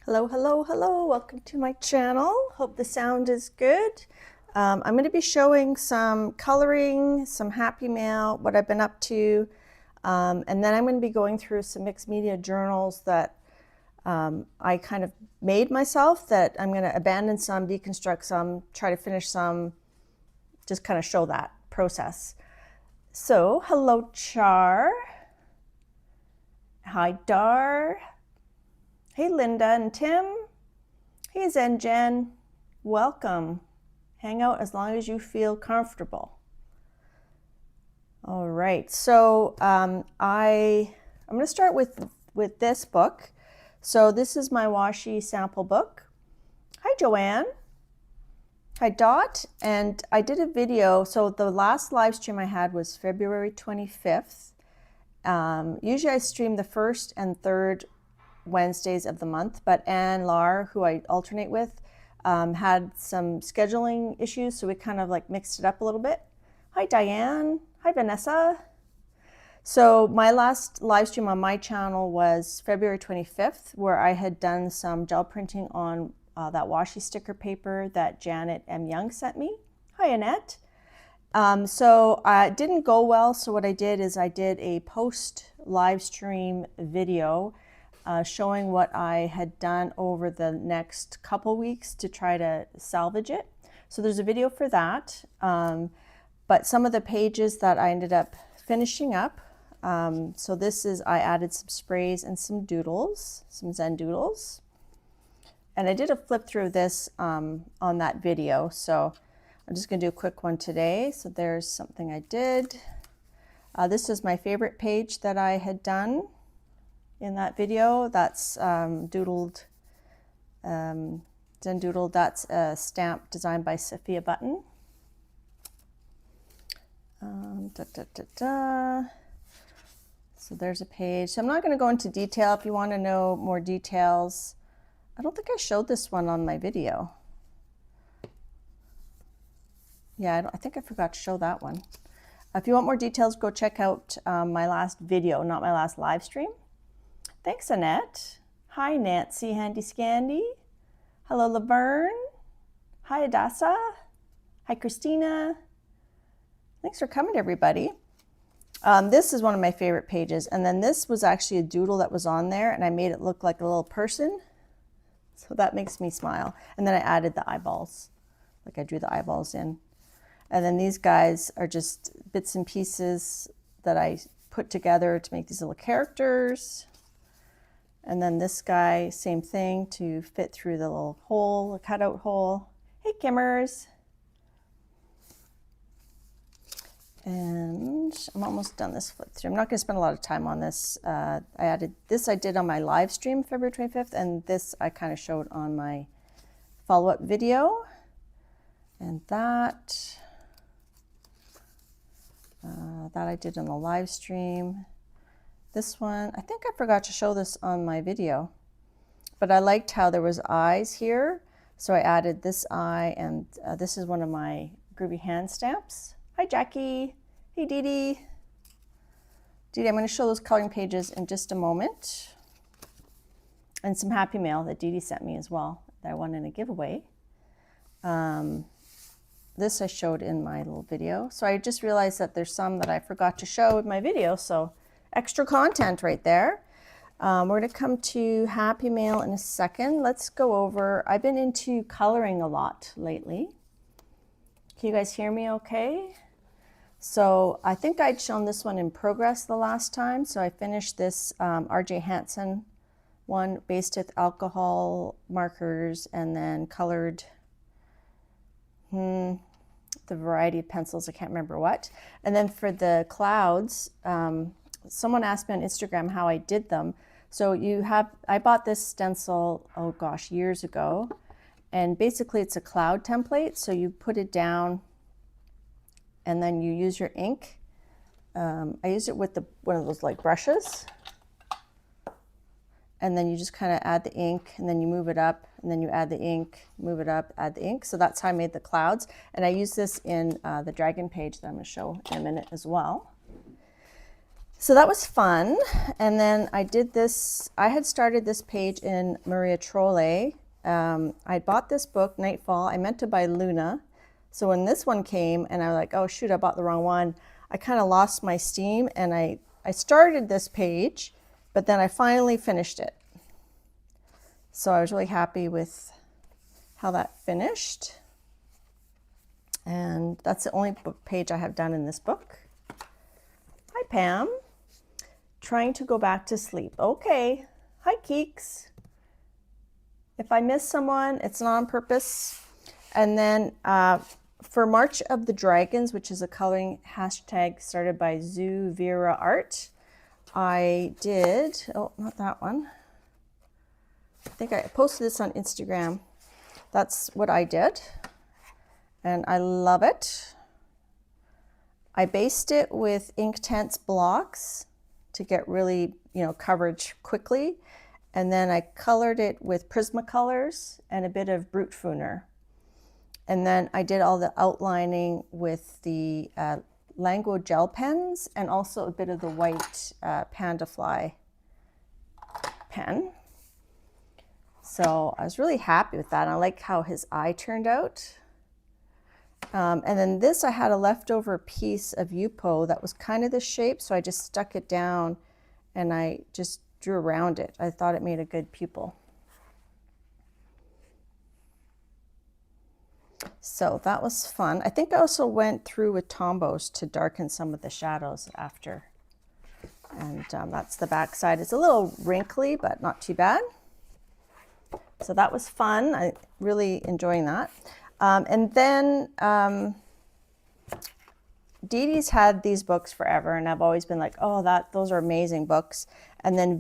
Hello, hello, hello. Welcome to my channel. Hope the sound is good. I'm going to be showing some coloring, some happy mail, what I've been up to, and then I'm going to be going through some mixed media journals that I kind of made myself, that I'm going to abandon some, deconstruct some, try to finish some, just kind of show that process. So, hello Char. Hi Dar. Hey Linda and Tim. Hey Zen Jen. Welcome. Hang out as long as you feel comfortable. All right, so I'm going to start with this book. So this is my washi sample book. Hi Joanne. Hi Dot. And I did a video. So the last live stream I had was February 25th. Usually I stream the first and third Wednesdays of the month, but Anne Lar, who I alternate with, had some scheduling issues, so we kind of like mixed it up a little bit. Hi Diane. Hi Vanessa. So my last live stream on my channel was February 25th, where I had done some gel printing on that washi sticker paper that Janet M. Young sent me. Hi Annette. So it didn't go well, so what I did is I did a post live stream video showing what I had done over the next couple weeks to try to salvage it. So there's a video for that, but some of the pages that I ended up finishing up, so this is, I added some sprays and some doodles, some Zen doodles, and I did a flip through this on that video, so I'm just going to do a quick one today. So there's something I did. This is my favorite page that I had done in that video. That's doodled, Zen Doodle. That's a stamp designed by Sophia Button. So there's a page. So I'm not going to go into detail. If you want to know more details, I don't think I showed this one on my video. Yeah, I think I forgot to show that one. If you want more details, go check out my last video, not my last live stream. Thanks, Annette. Hi, Nancy Handy Scandy. Hello, Laverne. Hi, Adassa. Hi, Christina. Thanks for coming, everybody. This is one of my favorite pages. And then this was actually a doodle that was on there, and I made it look like a little person. So that makes me smile. And then I added the eyeballs, like I drew the eyeballs in. And then these guys are just bits and pieces that I put together to make these little characters. And then this guy, same thing, to fit through the little hole, a cutout hole. Hey, Kimmers. And I'm almost done this flip through. I'm not going to spend a lot of time on this. I did on my live stream February 25th, and this I kind of showed on my follow-up video. And that I did on the live stream. This one, I think I forgot to show this on my video, but I liked how there was eyes here. So I added this eye, and this is one of my groovy hand stamps. Hi, Jackie. Hey, Dee Dee. Dee Dee, I'm going to show those coloring pages in just a moment. And some happy mail that Dee Dee sent me as well that I won in a giveaway. This I showed in my little video. So I just realized that there's some that I forgot to show in my video, so extra content right there. We're going to come to happy mail in a second. Let's go over, I've been into coloring a lot lately. Can you guys hear me okay? So I think I'd shown this one in progress the last time. So I finished this RJ Hansen one, based with alcohol markers, and then colored the variety of pencils, I can't remember what. And then for the clouds, someone asked me on Instagram how I did them. So I bought this stencil, oh gosh, years ago. And basically it's a cloud template. So you put it down and then you use your ink. I used it with one of those like brushes. And then you just kind of add the ink, and then you move it up, and then you add the ink, move it up, add the ink. So that's how I made the clouds. And I use this in the dragon page that I'm going to show in a minute as well. So that was fun. And then I did this, I had started this page in Maria Trolle. I bought this book, Nightfall. I meant to buy Luna. So when this one came and I was like, oh shoot, I bought the wrong one, I kind of lost my steam, and I started this page, but then I finally finished it. So I was really happy with how that finished. And that's the only page I have done in this book. Hi, Pam. Trying to go back to sleep. Okay. Hi, Keeks. If I miss someone, it's not on purpose. And then for March of the Dragons, which is a coloring hashtag started by Zoo Vera Art, I did, oh, not that one. I think I posted this on Instagram. That's what I did. And I love it. I based it with Inktense blocks to get really, coverage quickly. And then I colored it with Prismacolors and a bit of Brute Fooner. And then I did all the outlining with the Lango gel pens and also a bit of the white Panda Fly pen. So I was really happy with that. I like how his eye turned out. And then this, I had a leftover piece of Yupo that was kind of this shape, so I just stuck it down and I just drew around it. I thought it made a good pupil. So that was fun. I think I also went through with Tombows to darken some of the shadows after. And that's the back side. It's a little wrinkly, but not too bad. So that was fun. I really enjoying that. And then Dee Dee's had these books forever, and I've always been like, oh, those are amazing books. And then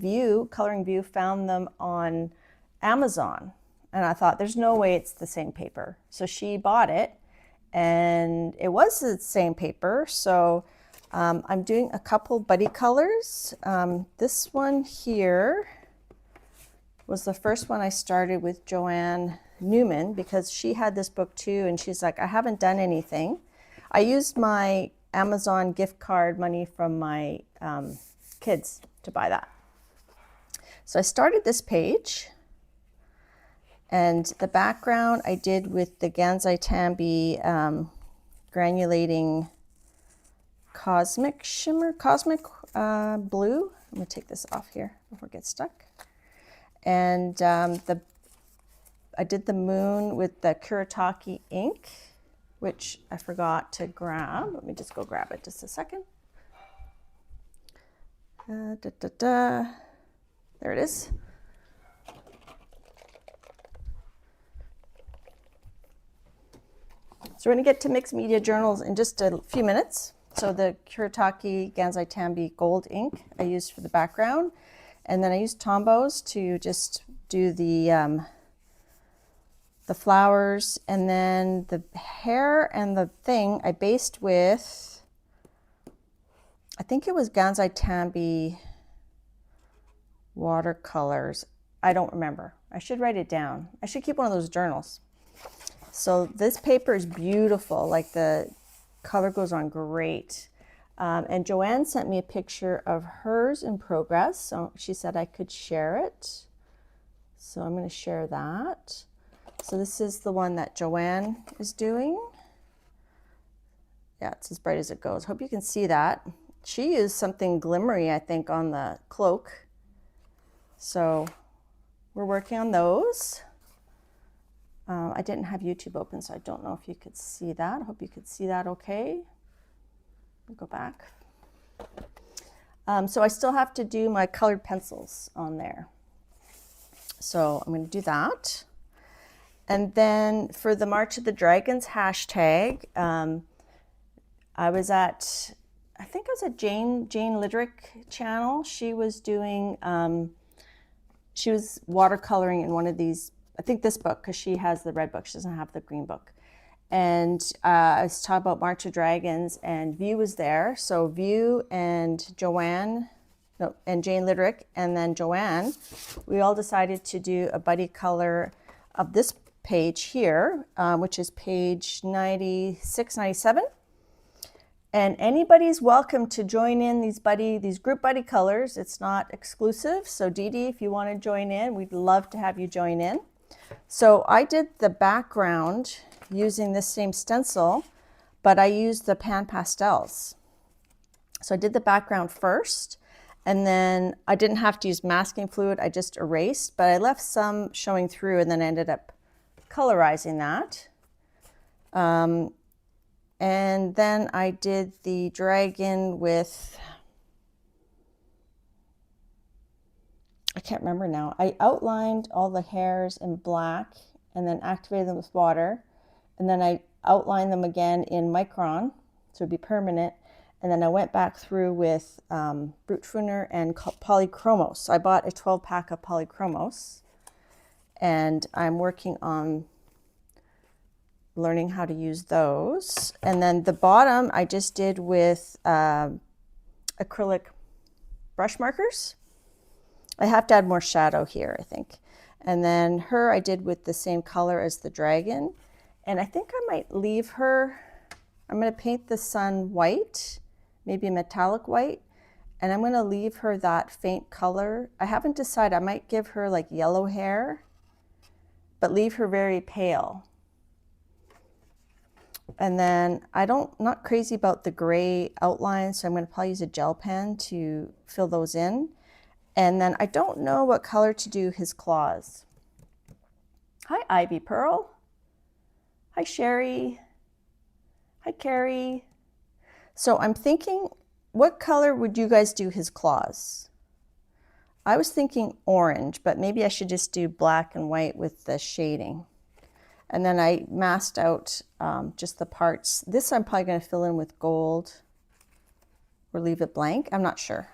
Coloring View found them on Amazon. And I thought, there's no way it's the same paper. So she bought it, and it was the same paper. So I'm doing a couple buddy colors. This one here was the first one I started with Joanne Newman, because she had this book too, and she's like, I haven't done anything. I used my Amazon gift card money from my kids to buy that. So I started this page, and the background I did with the Gansai Tambi granulating cosmic blue. I'm gonna take this off here before it gets stuck. And I did the moon with the Kuretake ink, which I forgot to grab. Let me just go grab it just a second. There it is. So we're going to get to mixed media journals in just a few minutes. So the Kuretake Gansai Tambi gold ink I used for the background. And then I used Tombows to just do the flowers, and then the hair and the thing I based with, I think it was Gansai Tambi watercolors. I don't remember. I should write it down. I should keep one of those journals. So this paper is beautiful. Like, the color goes on great. And Joanne sent me a picture of hers in progress. So she said I could share it. So I'm going to share that. So this is the one that Joanne is doing. Yeah, it's as bright as it goes. Hope you can see that. She used something glimmery, I think, on the cloak. So we're working on those. I didn't have YouTube open, so I don't know if you could see that. I hope you could see that okay. I'll go back. So I still have to do my colored pencils on there. So I'm going to do that. And then for the March of the Dragons hashtag, I was at Jane Liderick channel. She was doing, she was watercoloring in one of these, I think this book, because she has the red book. She doesn't have the green book. And I was talking about March of Dragons, and View was there. So View and Jane Liderick, and then Joanne, we all decided to do a buddy color of this page here, which is page 96, 97. And anybody's welcome to join in these group buddy colors. It's not exclusive. So Dee Dee, if you want to join in, we'd love to have you join in. So I did the background using this same stencil, but I used the pan pastels. So I did the background first, and then I didn't have to use masking fluid. I just erased, but I left some showing through, and then I ended up colorizing that. And then I did the dragon with, I can't remember now. I outlined all the hairs in black and then activated them with water. And then I outlined them again in micron, so it'd be permanent. And then I went back through with Brute Pruner and polychromos. So I bought a 12-pack of polychromos, and I'm working on learning how to use those. And then the bottom I just did with acrylic brush markers. I have to add more shadow here, I think. And then her I did with the same color as the dragon. And I think I might leave her, I'm going to paint the sun white, maybe a metallic white, and I'm going to leave her that faint color. I haven't decided. I might give her like yellow hair, but leave her very pale. And then not crazy about the gray outlines, so I'm going to probably use a gel pen to fill those in. And then I don't know what color to do his claws. Hi, Ivy Pearl. Hi, Sherry. Hi, Carrie. So I'm thinking, what color would you guys do his claws? I was thinking orange, but maybe I should just do black and white with the shading. And then I masked out just the parts. This I'm probably going to fill in with gold or leave it blank. I'm not sure.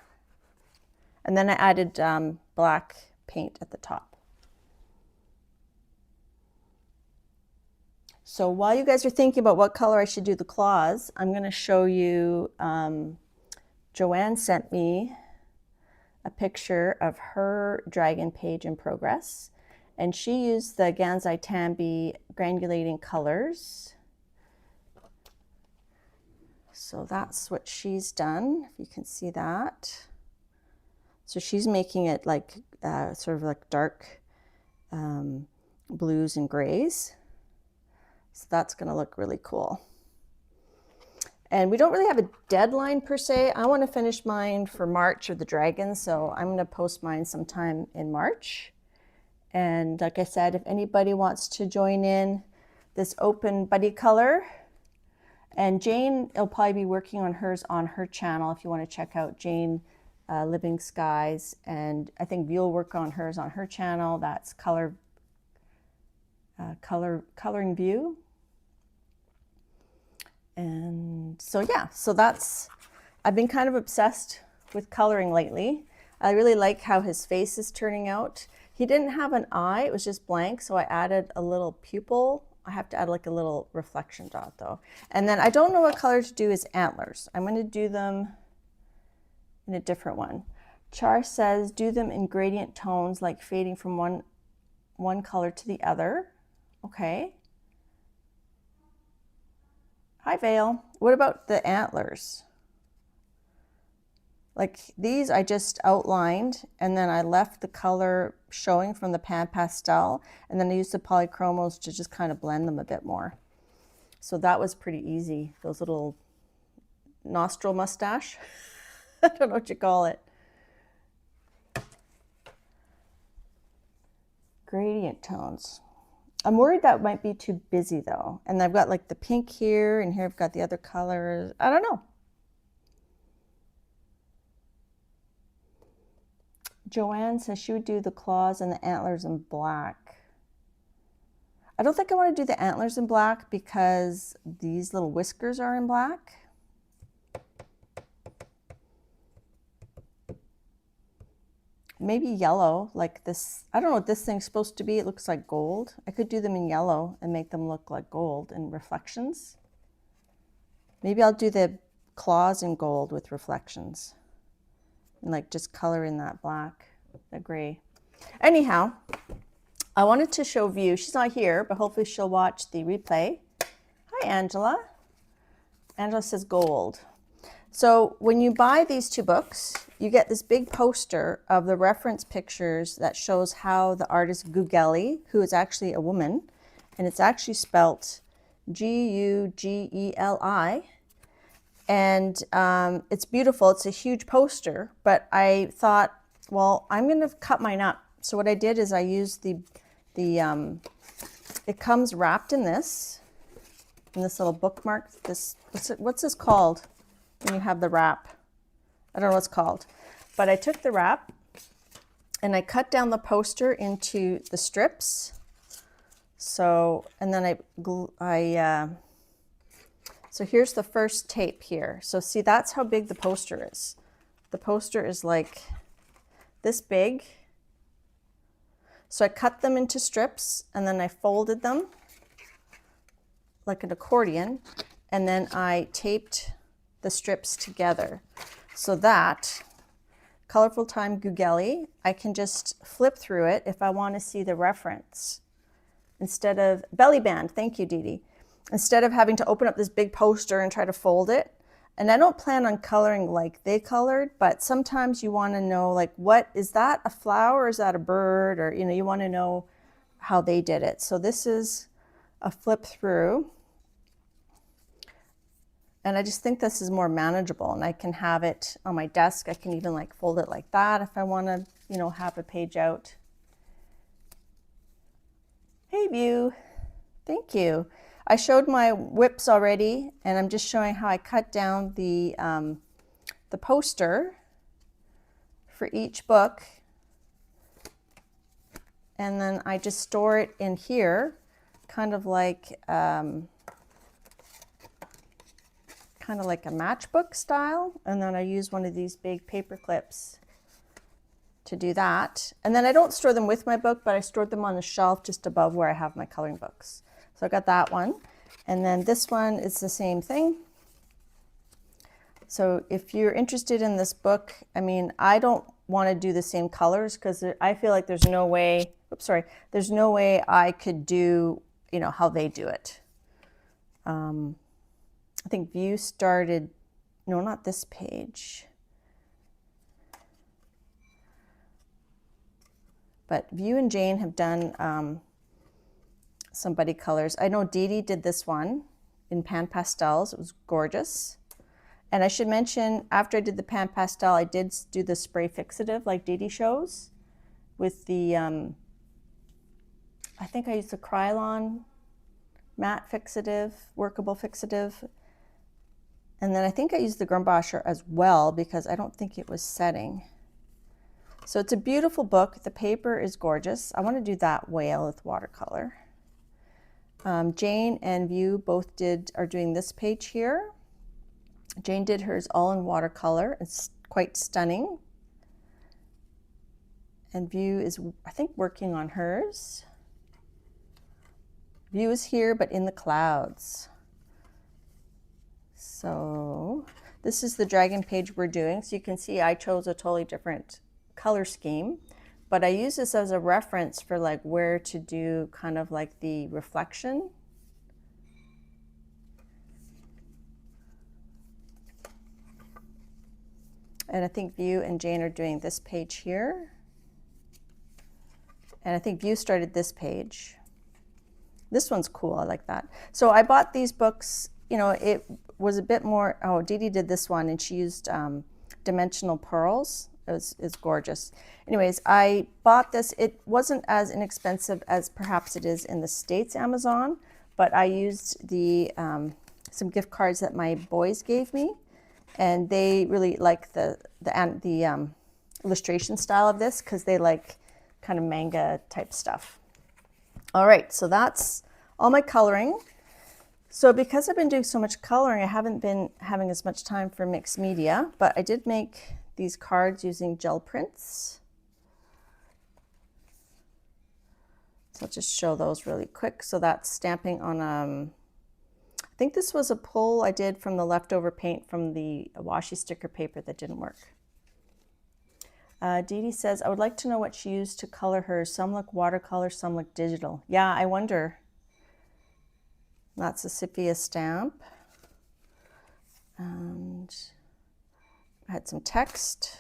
And then I added black paint at the top. So while you guys are thinking about what color I should do the claws, I'm going to show you, Joanne sent me a picture of her dragon page in progress. And she used the Gansai Tambi granulating colors. So that's what she's done, if you can see that. So she's making it like sort of like dark blues and grays. So that's going to look really cool. And we don't really have a deadline per se. I want to finish mine for March of the dragon, so I'm going to post mine sometime in March. And like I said, if anybody wants to join in this open buddy color, and Jane will probably be working on hers on her channel if you want to check out Jane Living Skies. And I think you'll work on hers on her channel. That's Coloring View. And so yeah, so I've been kind of obsessed with coloring lately. I really like how his face is turning out. He didn't have an eye, it was just blank, so I added a little pupil. I have to add like a little reflection dot though. And then I don't know what color to do his antlers. I'm going to do them in a different one. Char says do them in gradient tones, like fading from one color to the other. Okay. Hi, Vale. What about the antlers? Like these I just outlined, and then I left the color showing from the pan pastel, and then I used the polychromos to just kind of blend them a bit more. So that was pretty easy. Those little nostril mustache. I don't know what you call it. Gradient tones. I'm worried that might be too busy though. And I've got like the pink here, and here I've got the other colors. I don't know. Joanne says she would do the claws and the antlers in black. I don't think I want to do the antlers in black because these little whiskers are in black. Maybe yellow, like this. I don't know what this thing's supposed to be. It looks like gold. I could do them in yellow and make them look like gold and reflections. Maybe I'll do the claws in gold with reflections. And like just color in that black, the gray. Anyhow, I wanted to show View. She's not here, but hopefully she'll watch the replay. Hi, Angela. Angela says gold. So when you buy these two books, you get this big poster of the reference pictures that shows how the artist Gugeli, who is actually a woman, and it's actually spelt Gugeli, and it's beautiful. It's a huge poster, but I thought, well, I'm going to cut mine up. So what I did is I used it comes wrapped in this little bookmark. What's this called when you have the wrap? I don't know what it's called, but I took the wrap and I cut down the poster into the strips. So, and then so here's the first tape here. So see, that's how big the poster is. The poster is like this big. So I cut them into strips and then I folded them like an accordion, and then I taped the strips together so that Colorful Time Gugeli, I can just flip through it if I want to see the reference. Instead of belly band, thank you, Dee Dee. Instead of having to open up this big poster and try to fold it. And I don't plan on coloring like they colored, but sometimes you want to know, like, what is that, a flower or is that a bird? Or, you know, you want to know how they did it. So this is a flip through. And I just think this is more manageable, and I can have it on my desk. I can even like fold it like that if I want to, you know, have a page out. Hey, View, thank you. I showed my whips already, and I'm just showing how I cut down the poster for each book. And then I just store it in here, kind of like a matchbook style. And then I use one of these big paper clips to do that. And then I don't store them with my book, but I stored them on the shelf just above where I have my coloring books. So I got that one. And then this one is the same thing. So if you're interested in this book, I mean, I don't want to do the same colors because I feel like there's no way, there's no way I could do, you know, how they do it. I think View started, no, not this page. But View and Jane have done some buddy colors. I know Dee Dee did this one in pan pastels. It was gorgeous. And I should mention, after I did the pan pastel, I did do the spray fixative like Dee Dee shows with the, I think I used the Krylon matte fixative, workable fixative. And then I think I used the Grumbasher as well because I don't think it was setting. So it's a beautiful book. The paper is gorgeous. I want to do that whale with watercolor. Jane and View both are doing this page here. Jane did hers all in watercolor. It's quite stunning. And View is, I think, working on hers. View is here, but in the clouds. So this is the dragon page we're doing. So you can see I chose a totally different color scheme. But I use this as a reference for like where to do kind of like the reflection. And I think View and Jane are doing this page here. And I think View started this page. This one's cool, I like that. So I bought these books, you know, it was a bit more, oh, Dee Dee did this one and she used dimensional pearls. It's gorgeous. Anyways, I bought this. It wasn't as inexpensive as perhaps it is in the States Amazon, but I used the some gift cards that my boys gave me, and they really like the illustration style of this because they like kind of manga type stuff. All right, so that's all my coloring. So because I've been doing so much coloring, I haven't been having as much time for mixed media, but I did make these cards using gel prints. So I'll just show those really quick. So that's stamping on, I think this was a pull I did from the leftover paint from the washi sticker paper that didn't work. Dee Dee says, I would like to know what she used to color hers. Some look watercolor, some look digital. Yeah, I wonder. That's a sepia stamp. And I had some text.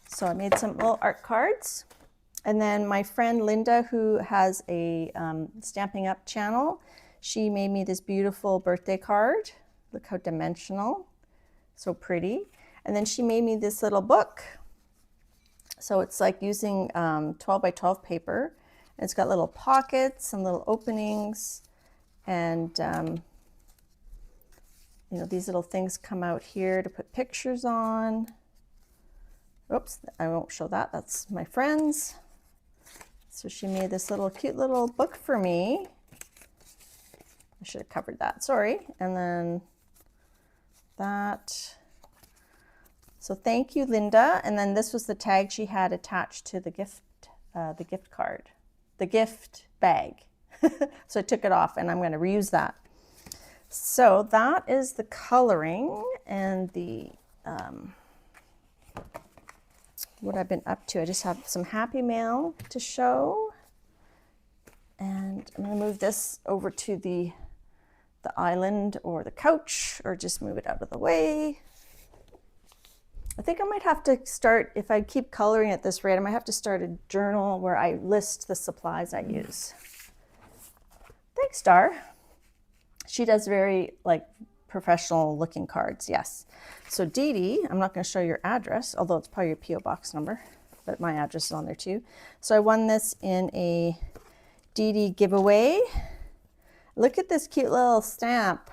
So I made some little art cards. And then my friend Linda, who has a Stamping Up channel, she made me this beautiful birthday card. Look how dimensional, so pretty. And then she made me this little book. So it's like using 12 by 12 paper. And it's got little pockets and little openings. And you know, these little things come out here to put pictures on. Oops, I won't show that. That's my friend's. So she made this little cute little book for me. I should have covered that, sorry. And then that. So thank you, Linda. And then this was the tag she had attached to the gift card, the gift bag. So I took it off and I'm going to reuse that. So that is the coloring and the what I've been up to. I just have some happy mail to show. And I'm going to move this over to the island or the couch, or just move it out of the way. I think I might have to start, if I keep coloring at this rate, I might have to start a journal where I list the supplies I use. Thanks, Star. She does very like professional looking cards, yes. So Dee Dee, I'm not going to show your address, although it's probably your P.O. box number, but my address is on there too. So I won this in a Dee Dee giveaway. Look at this cute little stamp.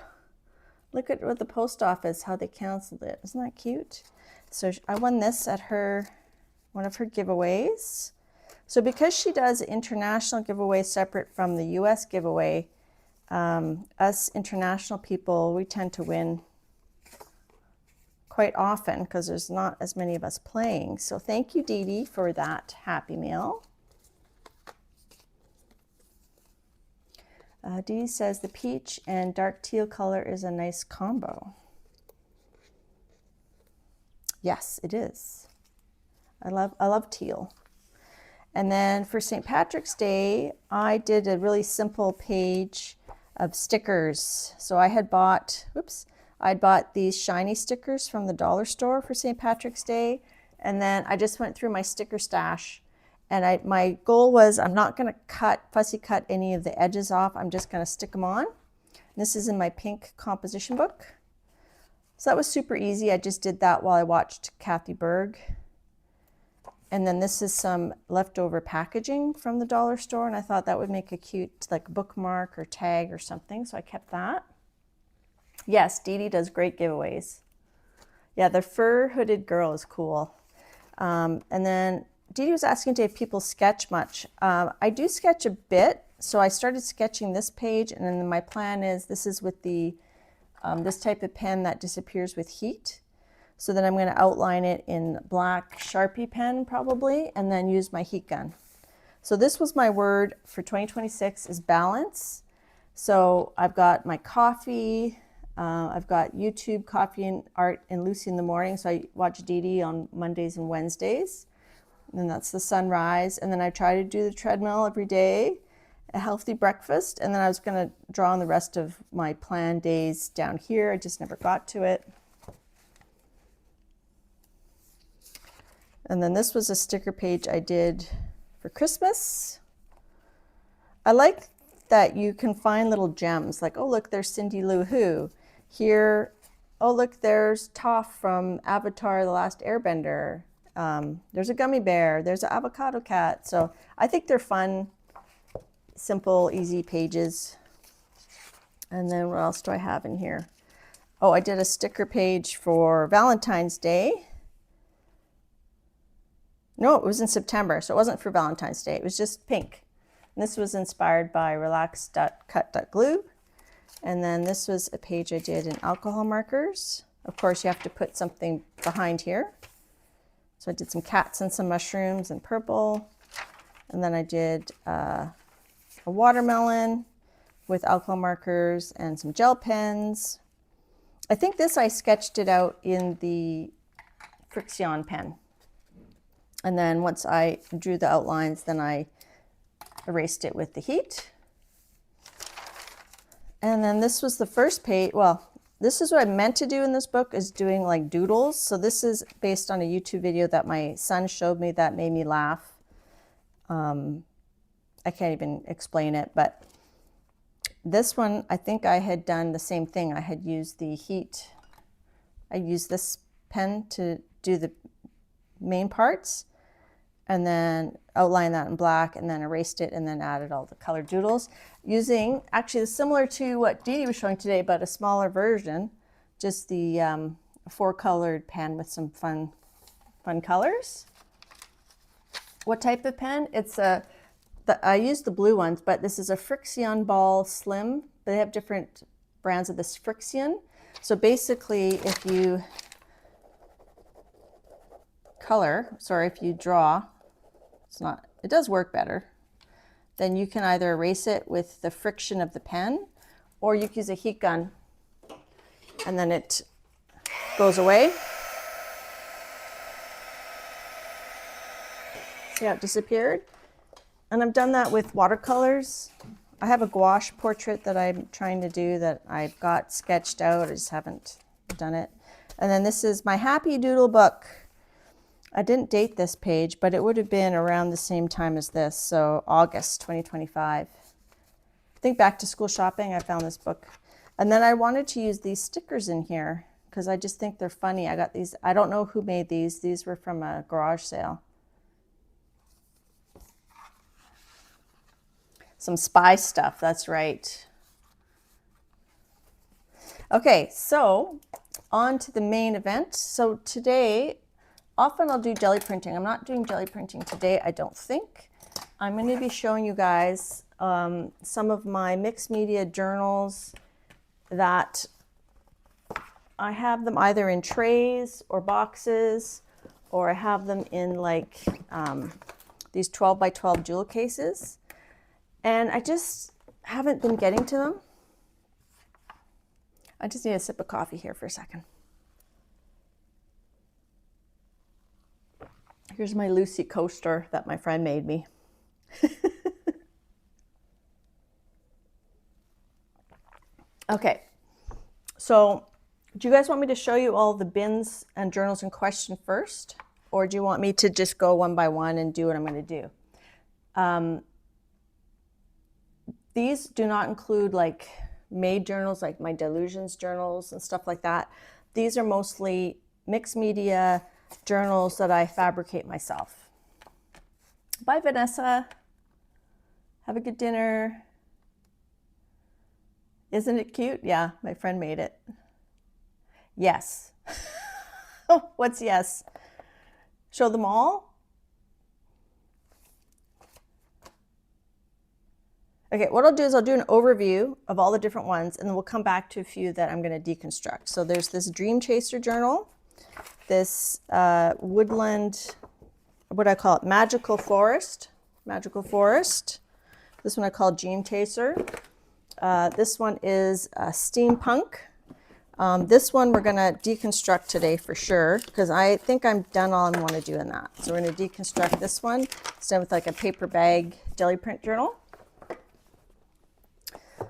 Look at what the post office, how they canceled it. Isn't that cute? So I won this at one of her giveaways. So because she does international giveaways separate from the US giveaway, us international people, we tend to win quite often because there's not as many of us playing. So thank you, Dee Dee, for that happy meal. Dee Dee says the peach and dark teal color is a nice combo. Yes, it is. I love teal. And then for St. Patrick's Day, I did a really simple page of stickers. So I had bought, I'd bought these shiny stickers from the dollar store for St. Patrick's Day. And then I just went through my sticker stash. And my goal was I'm not going to fussy cut any of the edges off. I'm just going to stick them on. And this is in my pink composition book. So that was super easy. I just did that while I watched Kathy Berg. And then this is some leftover packaging from the dollar store. And I thought that would make a cute like bookmark or tag or something. So I kept that. Yes, Dee Dee does great giveaways. Yeah, the fur hooded girl is cool. And then Dee Dee was asking if people sketch much. I do sketch a bit. So I started sketching this page. And then my plan is, this is with the this type of pen that disappears with heat. So then I'm going to outline it in black Sharpie pen probably, and then use my heat gun. So this was my word for 2026 is balance. So I've got my coffee, I've got YouTube, Coffee and Art and Lucy in the morning. So I watch Dee Dee on Mondays and Wednesdays. And that's the sunrise. And then I try to do the treadmill every day, a healthy breakfast. And then I was going to draw on the rest of my planned days down here. I just never got to it. And then this was a sticker page I did for Christmas. I like that you can find little gems like, oh, look, there's Cindy Lou Who. Here, oh, look, there's Toph from Avatar: The Last Airbender. There's a gummy bear. There's an avocado cat. So I think they're fun, simple, easy pages. And then what else do I have in here? Oh, I did a sticker page for Valentine's Day. No, it was in September, so it wasn't for Valentine's Day. It was just pink. And this was inspired by relax.cut.glue. And then this was a page I did in alcohol markers. Of course, you have to put something behind here. So I did some cats and some mushrooms in purple. And then I did a watermelon with alcohol markers and some gel pens. I think this I sketched it out in the Frixion pen. And then once I drew the outlines, then I erased it with the heat. And then this was the first page. Well, this is what I meant to do in this book, is doing like doodles. So this is based on a YouTube video that my son showed me that made me laugh. I can't even explain it, but this one, I think I had done the same thing. I had used the heat. I used this pen to do the main parts and then outline that in black and then erased it and then added all the colored doodles using, actually similar to what Dee Dee was showing today, but a smaller version, just the 4-colored pen with some fun colors. What type of pen? It's I use the blue ones, but this is a Friction Ball Slim. They have different brands of this Friction. So basically, if you if you draw, it does work better. Then you can either erase it with the friction of the pen, or you can use a heat gun, and then it goes away. See how it disappeared? And I've done that with watercolors. I have a gouache portrait that I'm trying to do that I've got sketched out. I just haven't done it. And then this is my Happy Doodle book. I didn't date this page, but it would have been around the same time as this, so August 2025. I think back to school shopping, I found this book. And then I wanted to use these stickers in here because I just think they're funny. I got these, I don't know who made these. These were from a garage sale. Some spy stuff, that's right. Okay, so on to the main event. So today, often I'll do jelly printing. I'm not doing jelly printing today, I don't think. I'm going to be showing you guys some of my mixed media journals that I have them either in trays or boxes, or I have them in like these 12 by 12 jewel cases. And I just haven't been getting to them. I just need a sip of coffee here for a second. Here's my Lucy coaster that my friend made me. Okay, so do you guys want me to show you all the bins and journals in question first? Or do you want me to just go one by one and do what I'm going to do? These do not include like made journals, like my Delusions journals and stuff like that. These are mostly mixed media journals that I fabricate myself. Bye, Vanessa. Have a good dinner. Isn't it cute? Yeah, my friend made it. Yes. What's yes? Show them all? Okay, what I'll do is I'll do an overview of all the different ones, and then we'll come back to a few that I'm going to deconstruct. So there's this Dream Chaser journal, this woodland, what I call it, Magical Forest. This one I call Dream Chaser. This one is Steampunk. This one we're going to deconstruct today for sure, because I think I'm done all I want to do in that. So we're going to deconstruct this one. It's done with like a paper bag jelly print journal.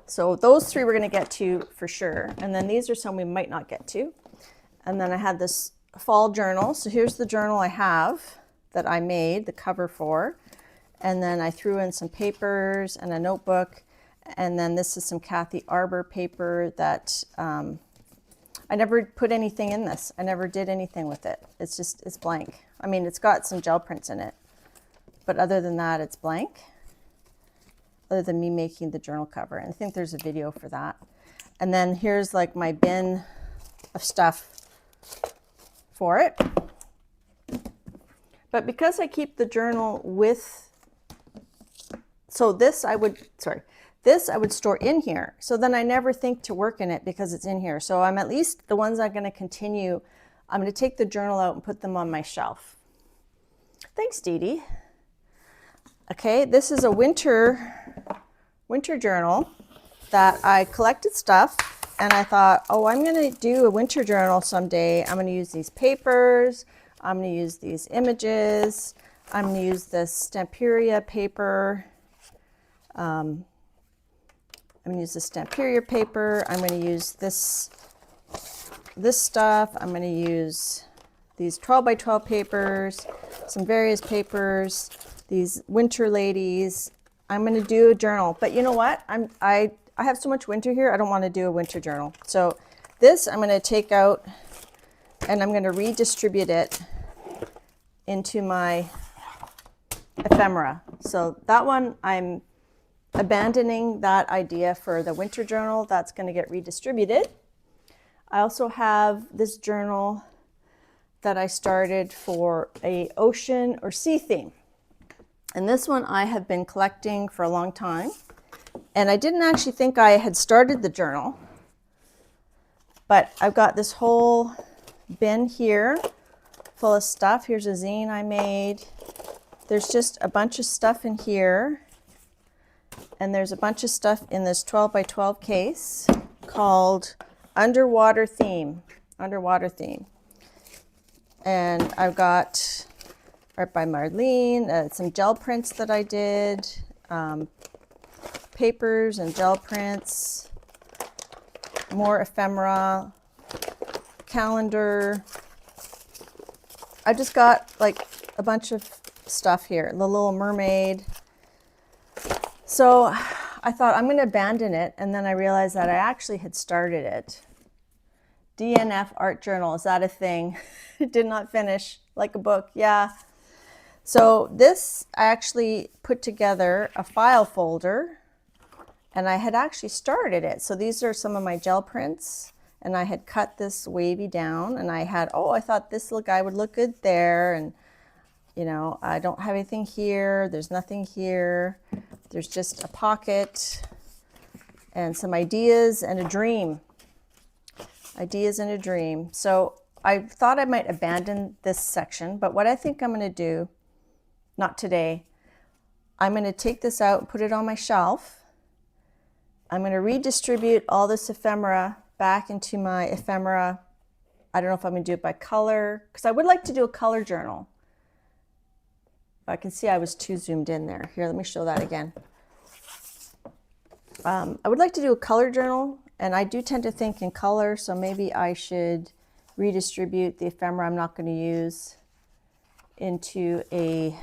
So those three we're going to get to for sure. And then these are some we might not get to. And then I had this fall journal. So here's the journal I have that I made the cover for. And then I threw in some papers and a notebook. And then this is some Kathy Arbor paper that I never put anything in this. I never did anything with it. It's blank. I mean, it's got some gel prints in it. But other than that, it's blank. Other than me making the journal cover. And I think there's a video for that. And then here's like my bin of stuff for it. But because I keep the journal with, so this I would store in here. So then I never think to work in it because it's in here. So I'm at least the ones I'm going to continue. I'm going to take the journal out and put them on my shelf. Thanks, Dee Dee. Okay, this is a winter journal that I collected stuff, and I thought, oh, I'm going to do a winter journal someday. I'm going to use these papers. I'm going to use these images. I'm going to use this Stamperia paper. I'm going to use the Stamperia paper. I'm going to use this this stuff, I'm going to use these 12 by 12 papers, some various papers, these winter ladies. I'm going to do a journal, but you know what? I have so much winter here, I don't want to do a winter journal. So this I'm going to take out and I'm going to redistribute it into my ephemera. So that one, I'm abandoning that idea for the winter journal. That's going to get redistributed. I also have this journal that I started for a ocean or sea theme. And this one I have been collecting for a long time. And I didn't actually think I had started the journal, but I've got this whole bin here full of stuff. Here's a zine I made. There's just a bunch of stuff in here. And there's a bunch of stuff in this 12 by 12 case called Underwater Theme. Underwater Theme. And I've got art by Marlene, some gel prints that I did, papers and gel prints, more ephemera, calendar. I just got like a bunch of stuff here. The Little Mermaid. So I thought I'm going to abandon it, and then I realized that I actually had started it. DNF Art Journal, is that a thing? It did not finish like a book, yeah. So this, I actually put together a file folder, and I had actually started it. So these are some of my gel prints, and I had cut this wavy down, and I had, I thought this little guy would look good there, and you know, I don't have anything here, there's nothing here, there's just a pocket and some ideas and a dream. Ideas and a dream. So I thought I might abandon this section, but what I think I'm going to do, not today, I'm going to take this out and put it on my shelf. I'm going to redistribute all this ephemera back into my ephemera. I don't know if I'm going to do it by color, because I would like to do a color journal. I can see I was too zoomed in there. Here, let me show that again. I would like to do a color journal, and I do tend to think in color, so maybe I should redistribute the ephemera I'm not going to use into a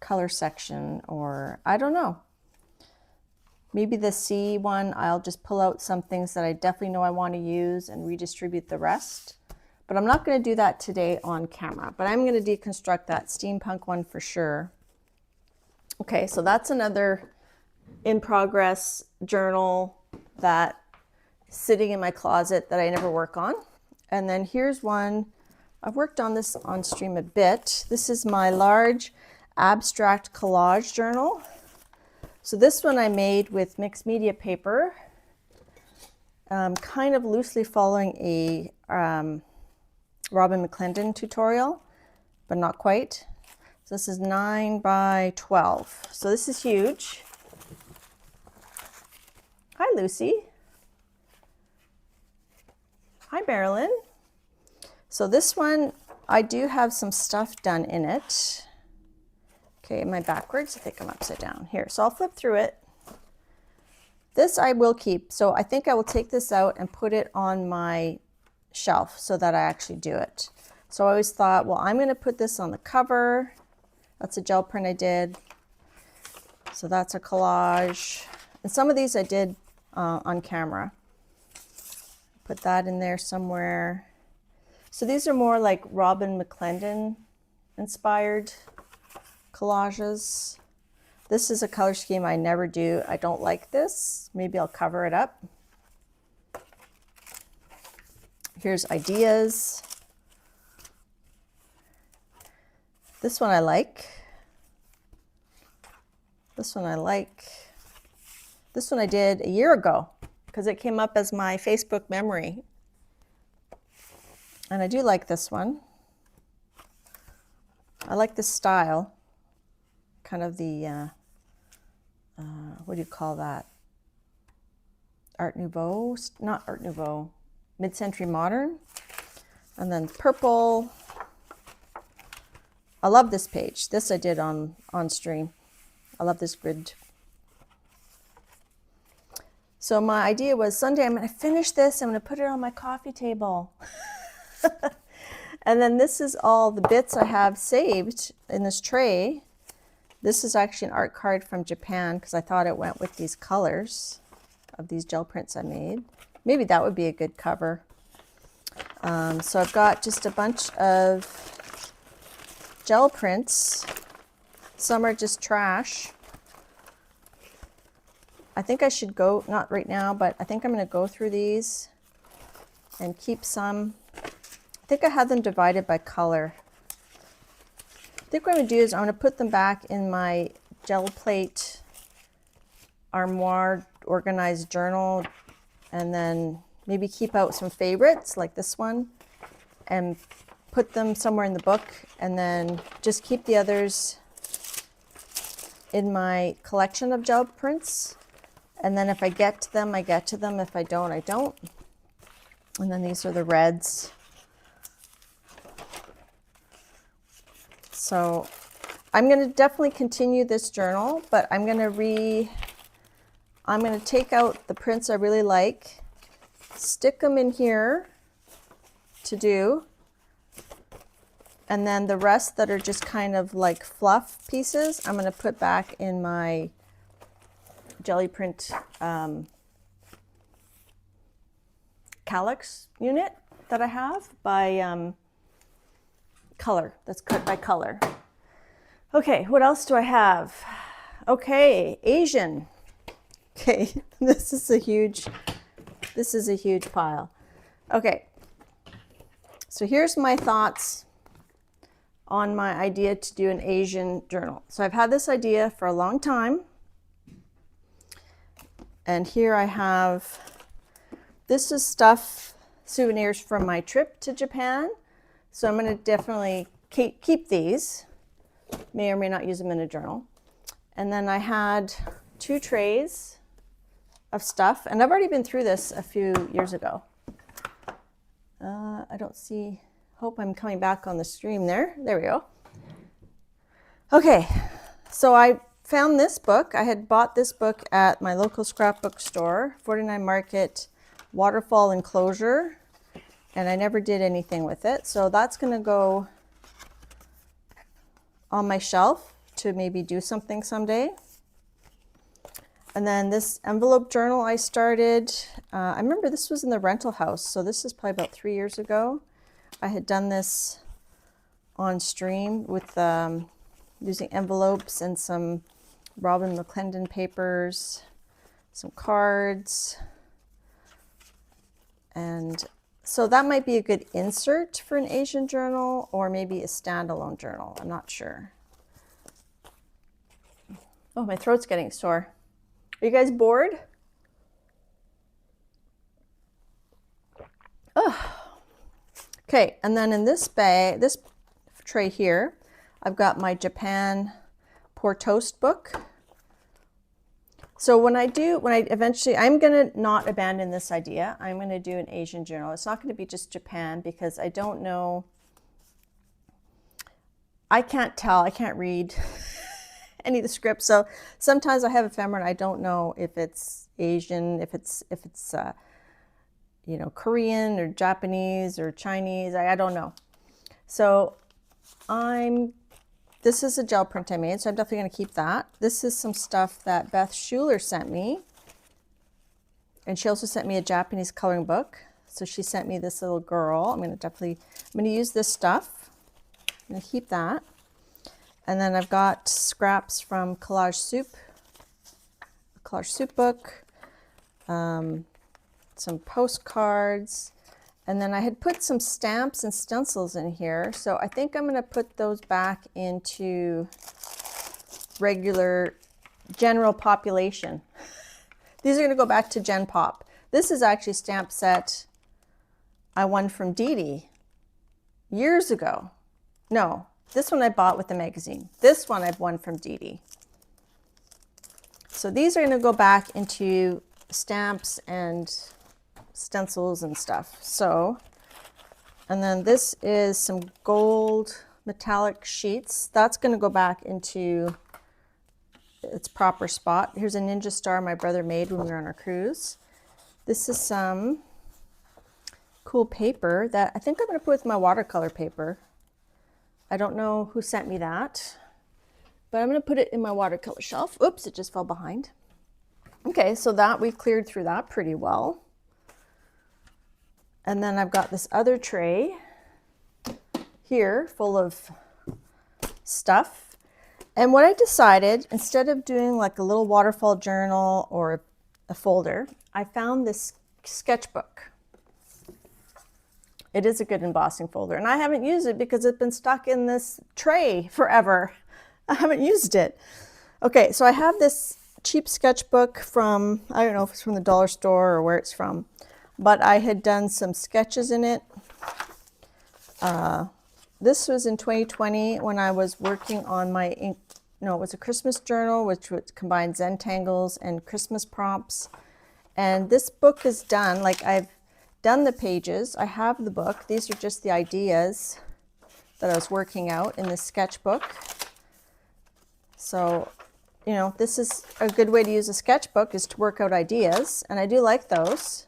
color section, or I don't know. Maybe the C one, I'll just pull out some things that I definitely know I want to use and redistribute the rest. But I'm not going to do that today on camera, but I'm going to deconstruct that steampunk one for sure. Okay, so that's another in progress journal that is sitting in my closet that I never work on. And then here's one, I've worked on this on stream a bit. This is my large abstract collage journal. So this one I made with mixed media paper, kind of loosely following a Robin McClendon tutorial, but not quite. So this is 9 by 12. So this is huge. Hi, Lucy. Hi, Marilyn. So this one, I do have some stuff done in it. Okay, am I backwards? I think I'm upside down. Here, so I'll flip through it. This I will keep. So I think I will take this out and put it on my shelf so that I actually do it. So I always thought, well, I'm going to put this on the cover. That's a gel print I did. So that's a collage. And some of these I did on camera. Put that in there somewhere. So these are more like Robin McClendon inspired collages. This is a color scheme I never do. I don't like this. Maybe I'll cover it up. Here's ideas. This one I like. This one I like. This one I did a year ago because it came up as my Facebook memory. And I do like this one. I like this style. Kind of the, what do you call that? Art Nouveau? Not Art Nouveau. Mid-century modern. And then purple. I love this page. This I did on stream. I love this grid. So my idea was Sunday I'm going to finish this, I'm going to put it on my coffee table. And then this is all the bits I have saved in this tray. This is actually an art card from Japan because I thought it went with these colors of these gel prints I made. Maybe that would be a good cover. So I've got just a bunch of gel prints. Some are just trash. I think I should go, not right now, but I think I'm going to go through these and keep some. I think I had them divided by color. I think what I'm going to do is I'm going to put them back in my gel plate armoire organized journal, and then maybe keep out some favorites like this one and put them somewhere in the book, and then just keep the others in my collection of gel prints. And then if I get to them, I get to them. If I don't, I don't. And then these are the reds. So I'm going to definitely continue this journal, but I'm going to take out the prints I really like, stick them in here to do, and then the rest that are just kind of like fluff pieces, I'm going to put back in my jelly print calyx unit that I have by color, that's cut by color. Okay, what else do I have? Okay, Asian. Okay, this is a huge pile. Okay, so here's my thoughts on my idea to do an Asian journal. So I've had this idea for a long time. And here I have, this is stuff, souvenirs from my trip to Japan. So I'm going to definitely keep these. May or may not use them in a journal. And then I had 2 trays of stuff, and I've already been through this a few years ago. I don't see, hope I'm coming back on the stream there. There we go. Okay, so I found this book. I had bought this book at my local scrapbook store, 49 Market, Waterfall Enclosure, and I never did anything with it. So that's going to go on my shelf to maybe do something someday. And then this envelope journal I started, I remember this was in the rental house, so this is probably about 3 years ago. I had done this on stream with using envelopes and some Robin McClendon papers, some cards, and so that might be a good insert for an Asian journal, or maybe a standalone journal. I'm not sure. Oh, my throat's getting sore. Are you guys bored? Oh. Okay, and then in this bag, this tray here, I've got my Japan Pour Toast book. So when I eventually, I'm going to not abandon this idea. I'm going to do an Asian journal. It's not going to be just Japan because I don't know. I can't tell. I can't read any of the scripts. So sometimes I have ephemera and I don't know if it's Asian, if it's you know, Korean or Japanese or Chinese. I don't know. So this is a gel print I made, so I'm definitely going to keep that. This is some stuff that Beth Schuler sent me. And she also sent me a Japanese coloring book. So she sent me this little girl. I'm going to use this stuff. I'm going to keep that. And then I've got scraps from Collage Soup book, some postcards. And then I had put some stamps and stencils in here. So I think I'm going to put those back into regular general population. These are going to go back to Gen Pop. This is actually a stamp set I won from Dee Dee years ago. No, this one I bought with the magazine. This one I've won from Dee Dee. So these are going to go back into stamps and stencils and stuff. So, and then this is some gold metallic sheets. That's going to go back into its proper spot. Here's a ninja star my brother made when we were on our cruise. This is some cool paper that I think I'm going to put with my watercolor paper. I don't know who sent me that, but I'm going to put it in my watercolor shelf. Oops, it just fell behind. Okay, so that we've cleared through that pretty well. And then I've got this other tray here full of stuff. And what I decided, instead of doing like a little waterfall journal or a folder, I found this sketchbook. It is a good embossing folder, and I haven't used it because it's been stuck in this tray forever. I haven't used it. Okay, so I have this cheap sketchbook from, I don't know if it's from the dollar store or where it's from, but I had done some sketches in it. This was in 2020 when I was working on my ink. No, it was a Christmas journal, which would combine Zentangles and Christmas prompts. And this book is done, like I've done the pages. I have the book. These are just the ideas that I was working out in this sketchbook. So, you know, this is a good way to use a sketchbook, is to work out ideas. And I do like those.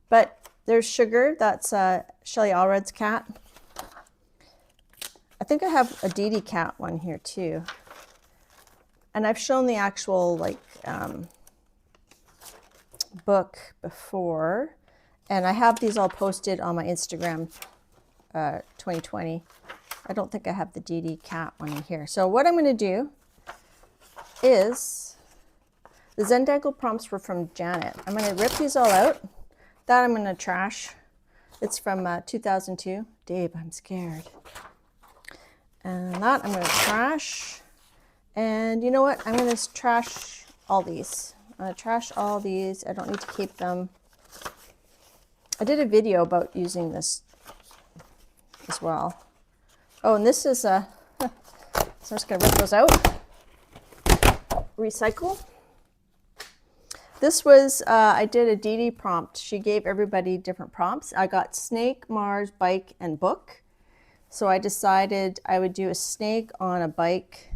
But there's Sugar. That's Shelley Allred's cat. I think I have a Dee Dee cat one here too. And I've shown the actual like book before. And I have these all posted on my Instagram 2020. I don't think I have the Dee Dee cat one in here. So what I'm going to do is, the Zentangle prompts were from Janet. I'm going to rip these all out. That I'm going to trash. It's from 2002. Dave, I'm scared. And that I'm going to trash. And you know what? I'm going to trash all these. I'm going to trash all these. I don't need to keep them. I did a video about using this as well. Oh, and this is so I'm just going to rip those out. Recycle. This was, I did a Dee Dee prompt. She gave everybody different prompts. I got snake, Mars, bike, and book. So I decided I would do a snake on a bike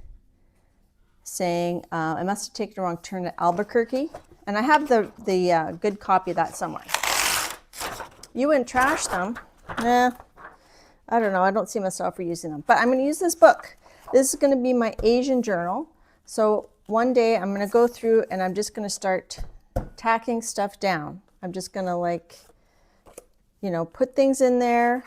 saying, I must have taken a wrong turn at Albuquerque. And I have the good copy of that somewhere. You wouldn't trash them. Nah, I don't know. I don't see myself reusing them. But I'm going to use this book. This is going to be my Asian journal. So one day I'm going to go through and I'm just going to start tacking stuff down. I'm just going to, like, you know, put things in there.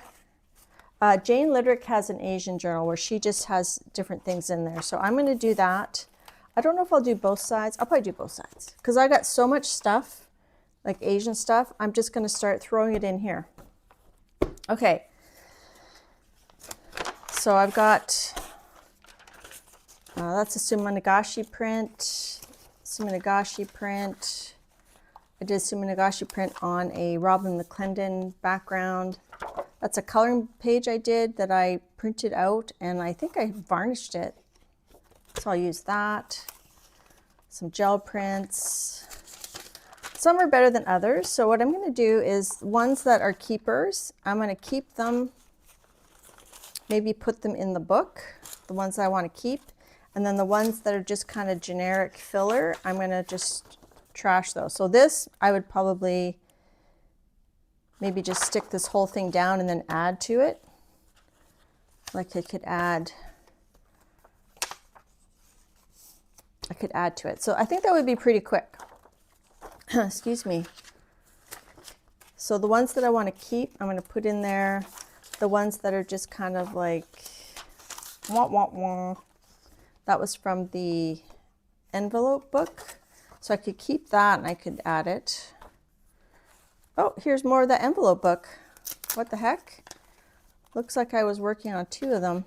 Jane Lidrick has an Asian journal where she just has different things in there. So I'm going to do that. I don't know if I'll do both sides. I'll probably do both sides because I got so much stuff, like Asian stuff. I'm just going to start throwing it in here. Okay. So I've got, that's a Suminagashi print. Suminagashi print. I did Suminagashi print on a Robin McClendon background. That's a coloring page I did that I printed out, and I think I varnished it. So I'll use that. Some gel prints. Some are better than others. So what I'm going to do is ones that are keepers, I'm going to keep them, maybe put them in the book, the ones that I want to keep. And then the ones that are just kind of generic filler, I'm going to just trash those. So this, I would probably maybe just stick this whole thing down and then add to it. Like I could add to it. So I think that would be pretty quick. Excuse me. So the ones that I want to keep, I'm going to put in there. The ones that are just kind of like, wah, wah, wah. That was from the envelope book. So I could keep that and I could add it. Oh, here's more of the envelope book. What the heck? Looks like I was working on two of them.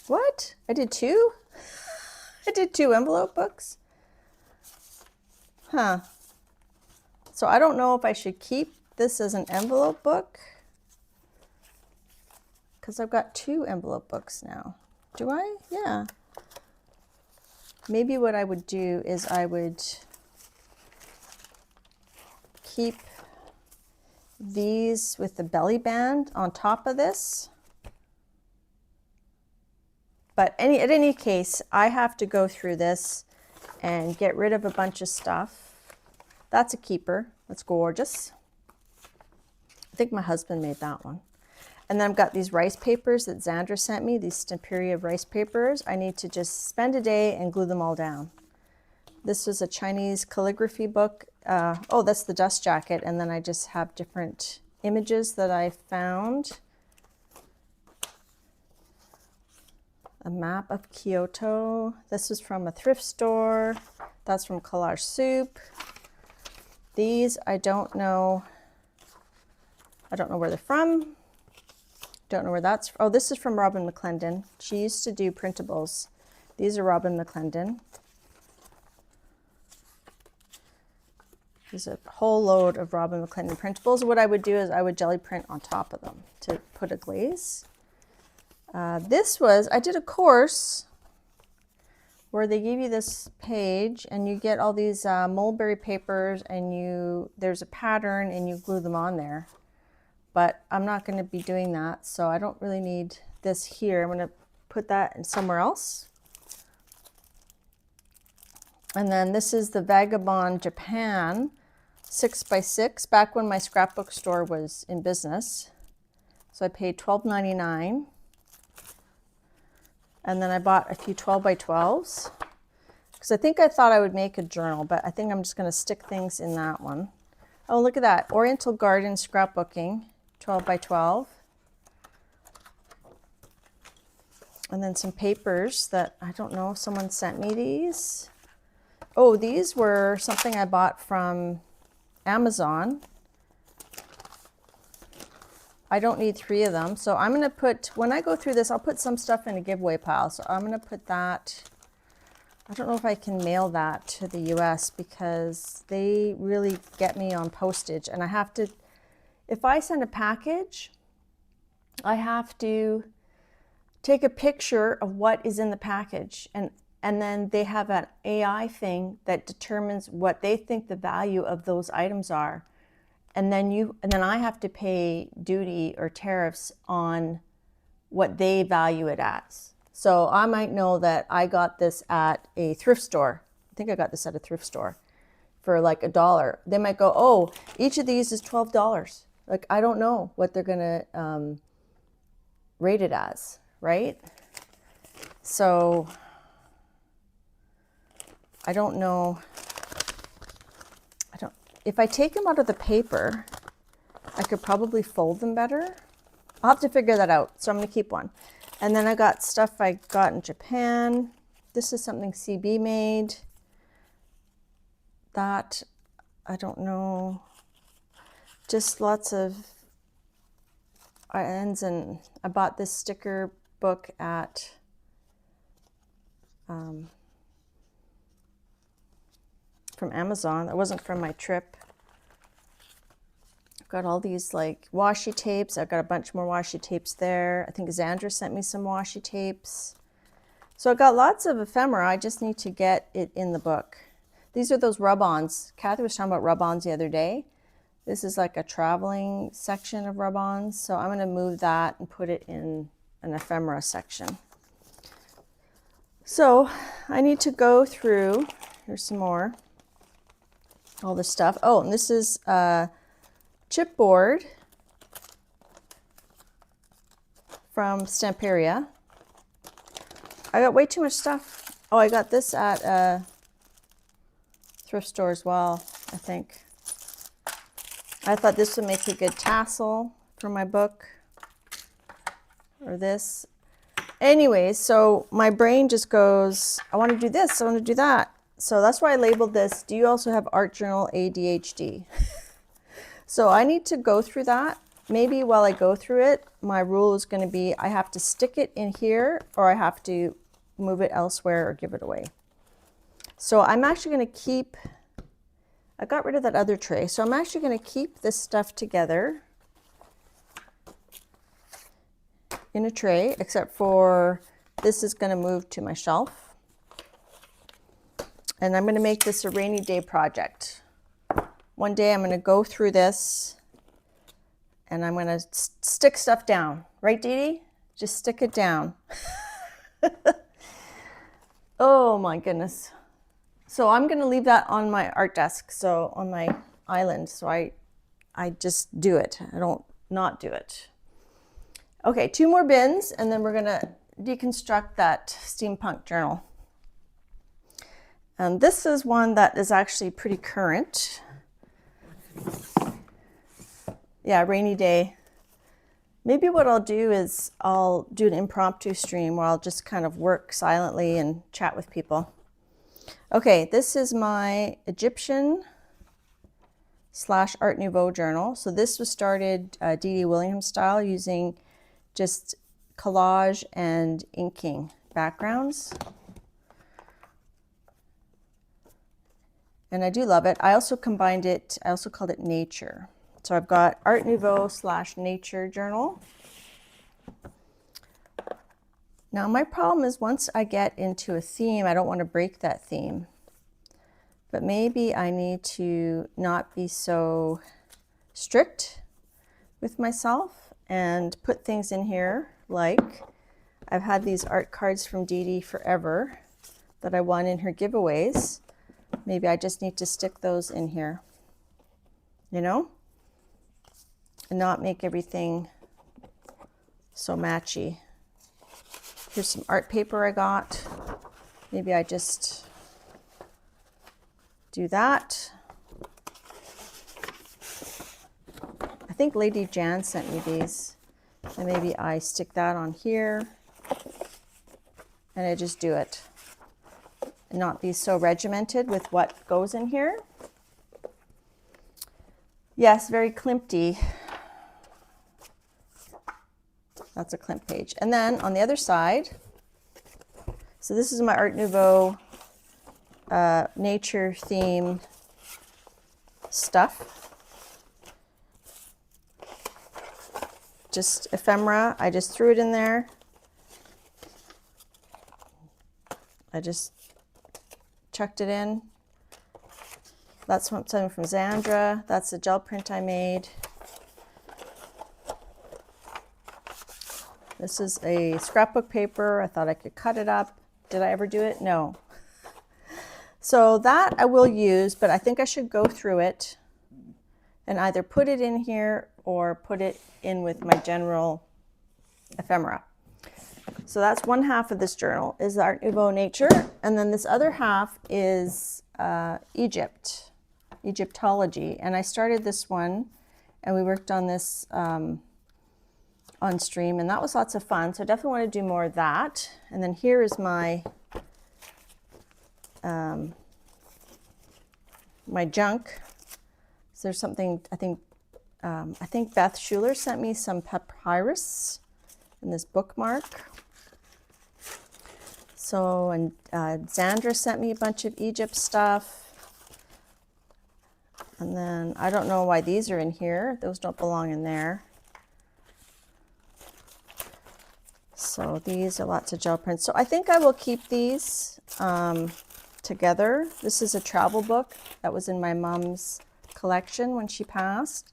What? I did two? I did two envelope books? Huh. So I don't know if I should keep this as an envelope book, because I've got two envelope books now. Do I? Yeah. Maybe what I would do is I would keep these with the belly band on top of this. But at any case, I have to go through this and get rid of a bunch of stuff. That's a keeper. That's gorgeous. I think my husband made that one. And then I've got these rice papers that Xandra sent me, these Stamperia rice papers. I need to just spend a day and glue them all down. This was a Chinese calligraphy book. Oh, that's the dust jacket. And then I just have different images that I found. A map of Kyoto. This was from a thrift store. That's from Collage Soup. These, I don't know where they're from. Don't know where that's from. Oh, this is from Robin McClendon. She used to do printables. These are Robin McClendon. There's a whole load of Robin McClendon printables. What I would do is I would jelly print on top of them to put a glaze. I did a course where they give you this page and you get all these mulberry papers and there's a pattern and you glue them on there. But I'm not going to be doing that, so I don't really need this here. I'm going to put that in somewhere else. And then this is the Vagabond Japan 6x6, back when my scrapbook store was in business. So I paid $12.99. And then I bought a few 12x12s because I thought I would make a journal, but I think I'm just going to stick things in that one. Oh, look at that. Oriental Garden Scrapbooking, 12x12. And then some papers that I don't know if someone sent me these. Oh, these were something I bought from Amazon. I don't need 3 of them. So I'm going to put, when I go through this, I'll put some stuff in a giveaway pile. So I'm going to put that. I don't know if I can mail that to the US because they really get me on postage. And I have to, if I send a package, I have to take a picture of what is in the package. And then they have an AI thing that determines what they think the value of those items are. And then I have to pay duty or tariffs on what they value it as. So I might know that I got this at a thrift store. I think I got this at a thrift store for like $1. They might go, oh, each of these is $12. Like, I don't know what they're going to rate it as, right? So I don't know. If I take them out of the paper, I could probably fold them better. I'll have to figure that out. So I'm going to keep one. And then I got stuff I got in Japan. This is something CB made. That, I don't know. Just lots of ends. And I bought this sticker book at from Amazon. It wasn't from my trip. I've got all these like washi tapes. I've got a bunch more washi tapes there. I think Xandra sent me some washi tapes. So I've got lots of ephemera. I just need to get it in the book. These are those rub-ons. Kathy was talking about rub-ons the other day. This is like a traveling section of rub-ons. So I'm going to move that and put it in an ephemera section. So I need to go through, here's some more, all this stuff. Oh, and this is chipboard from Stamperia. I got way too much stuff. Oh, I got this at a thrift store as well, I think. I thought this would make a good tassel for my book, or this. Anyways, so my brain just goes, I want to do this, I want to do that. So that's why I labeled this, do you also have Art Journal ADHD? So I need to go through that. Maybe while I go through it, my rule is going to be I have to stick it in here or I have to move it elsewhere or give it away. So I'm actually going to keep, I got rid of that other tray. So I'm actually going to keep this stuff together in a tray, except for this is going to move to my shelf. And I'm going to make this a rainy day project. One day I'm going to go through this and I'm going to stick stuff down. Right, Dee Dee? Just stick it down. Oh my goodness. So I'm going to leave that on my art desk, so on my island. So I just do it. I don't not do it. Okay, 2 more bins, and then we're going to deconstruct that Steampunk Journal. And this is one that is actually pretty current. Yeah, rainy day. Maybe what I'll do is I'll do an impromptu stream where I'll just kind of work silently and chat with people. Okay, this is my Egyptian / Art Nouveau journal. So this was started D.D. Willingham style using just collage and inking backgrounds. And I do love it. I also combined it, I also called it nature. So I've got Art Nouveau / nature journal. Now my problem is once I get into a theme, I don't want to break that theme. But maybe I need to not be so strict with myself and put things in here, like I've had these art cards from Dee Dee forever that I won in her giveaways. Maybe I just need to stick those in here, you know, and not make everything so matchy. Here's some art paper I got. Maybe I just do that. I think Lady Jan sent me these, and maybe I stick that on here and I just do it and not be so regimented with what goes in here. Yes, very Klimty. That's a Klimt page. And then on the other side, so this is my Art Nouveau nature theme stuff. Just ephemera. I just threw it in there. I just chucked it in. That's something from Zandra. That's a gel print I made. This is a scrapbook paper. I thought I could cut it up. Did I ever do it? No. So that I will use, but I think I should go through it and either put it in here or put it in with my general ephemera. So that's one half of this journal is the Art Nouveau nature, and then this other half is Egyptology. And I started this one, and we worked on this on stream, and that was lots of fun. So I definitely want to do more of that. And then here is my my junk. So there's something I think Beth Schuler sent me some papyrus in this bookmark. So, and Zandra sent me a bunch of Egypt stuff. And then I don't know why these are in here. Those don't belong in there. So these are lots of gel prints. So I think I will keep these together. This is a travel book that was in my mom's collection when she passed.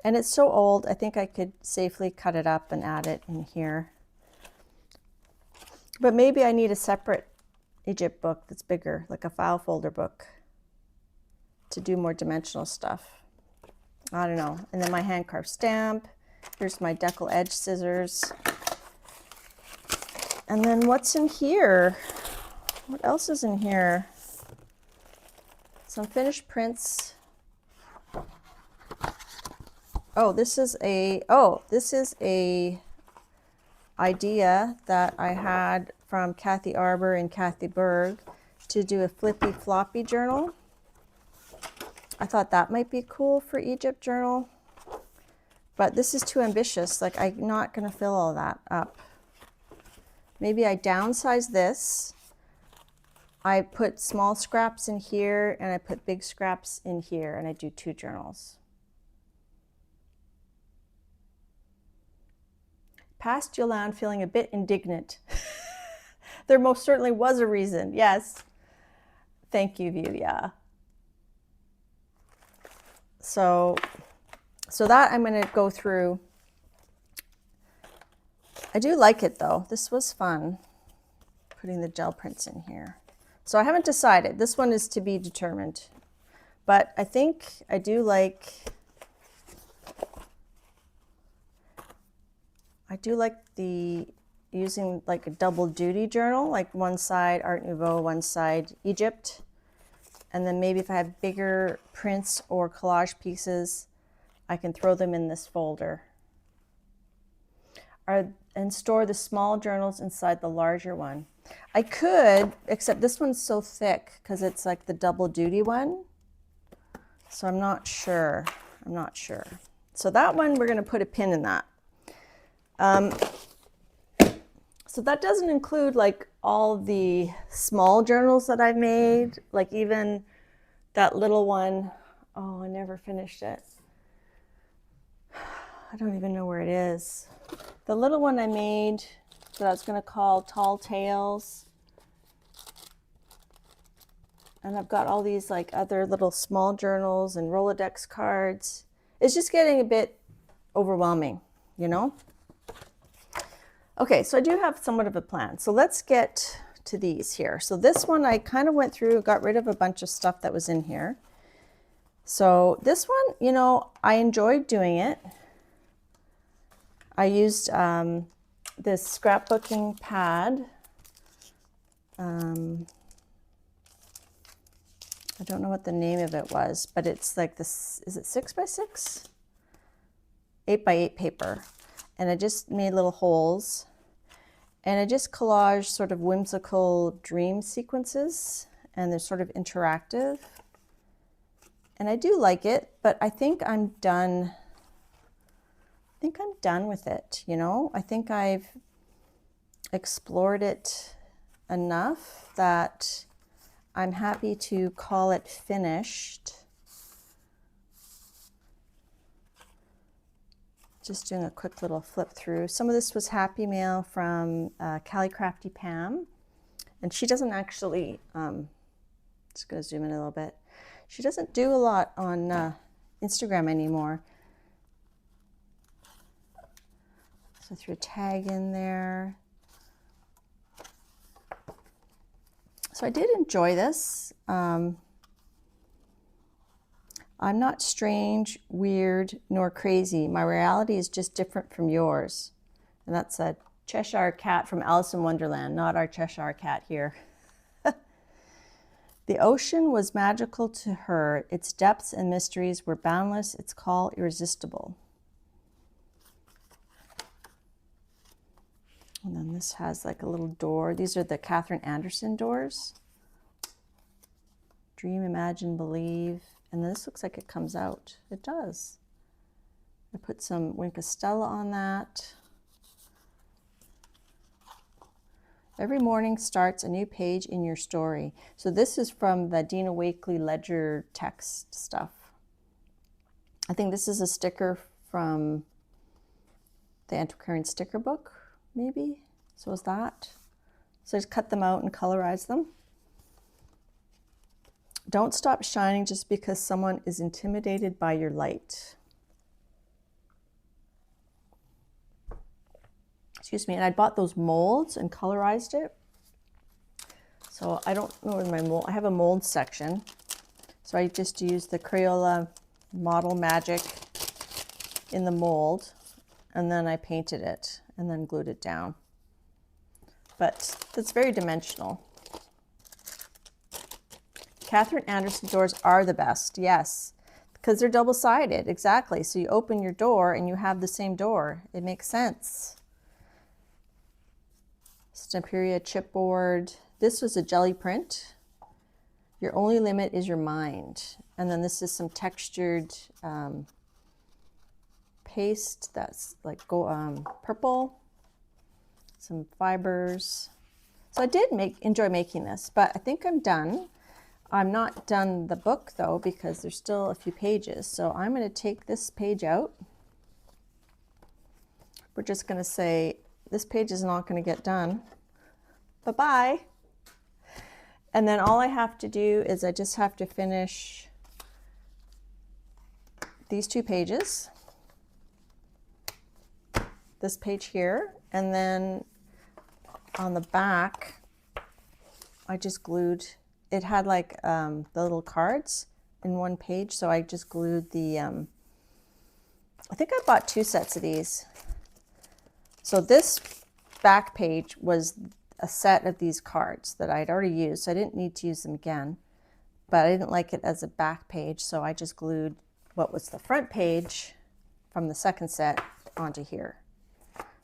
And it's so old, I think I could safely cut it up and add it in here. But maybe I need a separate Egypt book that's bigger, like a file folder book, to do more dimensional stuff. I don't know. And then my hand carved stamp. Here's my decal edge scissors. And then what's in here? What else is in here? Some finished prints. Oh, this is a idea that I had from Kathy Arbor and Kathy Berg to do a flippy floppy journal. I thought that might be cool for Egypt journal, but this is too ambitious. Like, I'm not going to fill all that up. Maybe I downsize this. I put small scraps in here and I put big scraps in here, and I do 2 journals. Past Yolande feeling a bit indignant. There most certainly was a reason. Yes. Thank you, View. Yeah. So that I'm going to go through. I do like it though. This was fun. putting the gel prints in here. So I haven't decided. This one is to be determined. But I think I do like the using like a double duty journal, like one side Art Nouveau, one side Egypt. And then maybe if I have bigger prints or collage pieces, I can throw them in this folder. And store the small journals inside the larger one. I could, except this one's so thick because it's like the double duty one. So I'm not sure. So that one, we're going to put a pin in that. So that doesn't include like all the small journals that I've made, like even that little one. Oh, I never finished it. I don't even know where it is. The little one I made that I was going to call Tall Tales. And I've got all these like other little small journals and Rolodex cards. It's just getting a bit overwhelming, you know? Okay, so I do have somewhat of a plan. So let's get to these here. So this one I kind of went through, got rid of a bunch of stuff that was in here. So this one, you know, I enjoyed doing it. I used this scrapbooking pad. I don't know what the name of it was, but it's like this, is it 6x6? 8x8 paper. And I just made little holes. And I just collaged sort of whimsical dream sequences, and they're sort of interactive. And I do like it, but I think I'm done. With it, you know? I think I've explored it enough that I'm happy to call it finished. Just doing a quick little flip through. Some of this was Happy Mail from Callie Crafty Pam. And she doesn't actually, just gonna zoom in a little bit. She doesn't do a lot on Instagram anymore. So I threw a tag in there. So I did enjoy this. I'm not strange, weird, nor crazy. My reality is just different from yours. And that's a Cheshire cat from Alice in Wonderland, not our Cheshire cat here. The ocean was magical to her. Its depths and mysteries were boundless, its call irresistible. And then this has like a little door. These are the Catherine Anderson doors. Dream, imagine, believe. And this looks like it comes out. It does. I put some Wink Stella on that. Every morning starts a new page in your story. So this is from the Dina Wakley ledger text stuff. I think this is a sticker from the Antiquarian sticker book, maybe. So is that. So I just cut them out and colorize them. Don't stop shining just because someone is intimidated by your light. Excuse me, and I bought those molds and colorized it. So I don't know where my mold, I have a mold section. So I just used the Crayola Model Magic in the mold, and then I painted it and then glued it down. But it's very dimensional. Catherine Anderson doors are the best, yes, because they're double-sided, exactly. So you open your door and you have the same door. It makes sense. Stamperia chipboard. This was a jelly print. Your only limit is your mind. And then this is some textured paste that's like purple, some fibers. So I did enjoy making this, but I think I'm done. I'm not done the book though, because there's still a few pages. So I'm going to take this page out. We're just going to say this page is not going to get done. Bye-bye. And then all I have to do is I just have to finish these two pages. This page here, and then on the back, I just glued, it had like the little cards in one page, so I just glued the, I think I bought 2 sets of these. So this back page was a set of these cards that I'd already used, so I didn't need to use them again, but I didn't like it as a back page, so I just glued what was the front page from the second set onto here.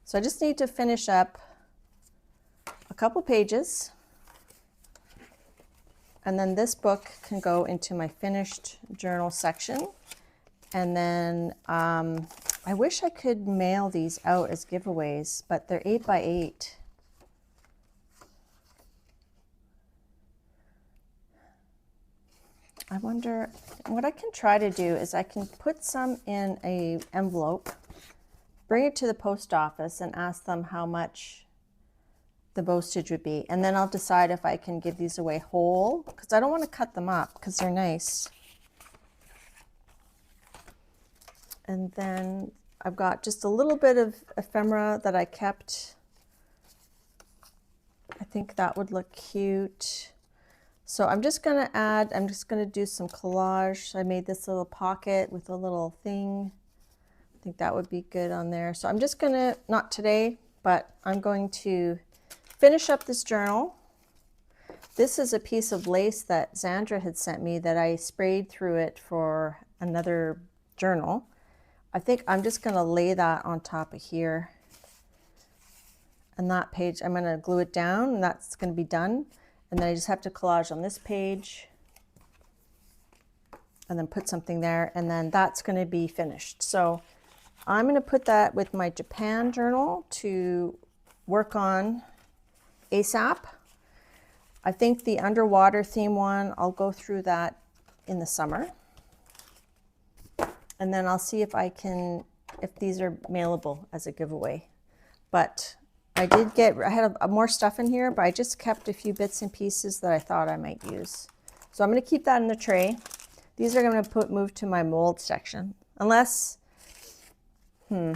So I just need to finish up a couple pages, and then this book can go into my finished journal section. And then I wish I could mail these out as giveaways, but they're 8 by 8. I wonder, what I can try to do is I can put some in a envelope, bring it to the post office and ask them how much the postage would be. And then I'll decide if I can give these away whole, because I don't want to cut them up because they're nice. And then I've got just a little bit of ephemera that I kept. I think that would look cute. So I'm just going to add, I'm just going to do some collage. I made this little pocket with a little thing. I think that would be good on there. So I'm just going to, not today, but I'm going to finish up this journal. This is a piece of lace that Zandra had sent me that I sprayed through it for another journal. I think I'm just going to lay that on top of here. And that page, I'm going to glue it down, and that's going to be done. And then I just have to collage on this page and then put something there, and then that's going to be finished. So I'm going to put that with my Japan journal to work on ASAP. I think the underwater theme one, I'll go through that in the summer. And then I'll see if I can, if these are mailable as a giveaway. But I had more stuff in here, but I just kept a few bits and pieces that I thought I might use. So I'm going to keep that in the tray. These are going to move to my mold section. Unless, I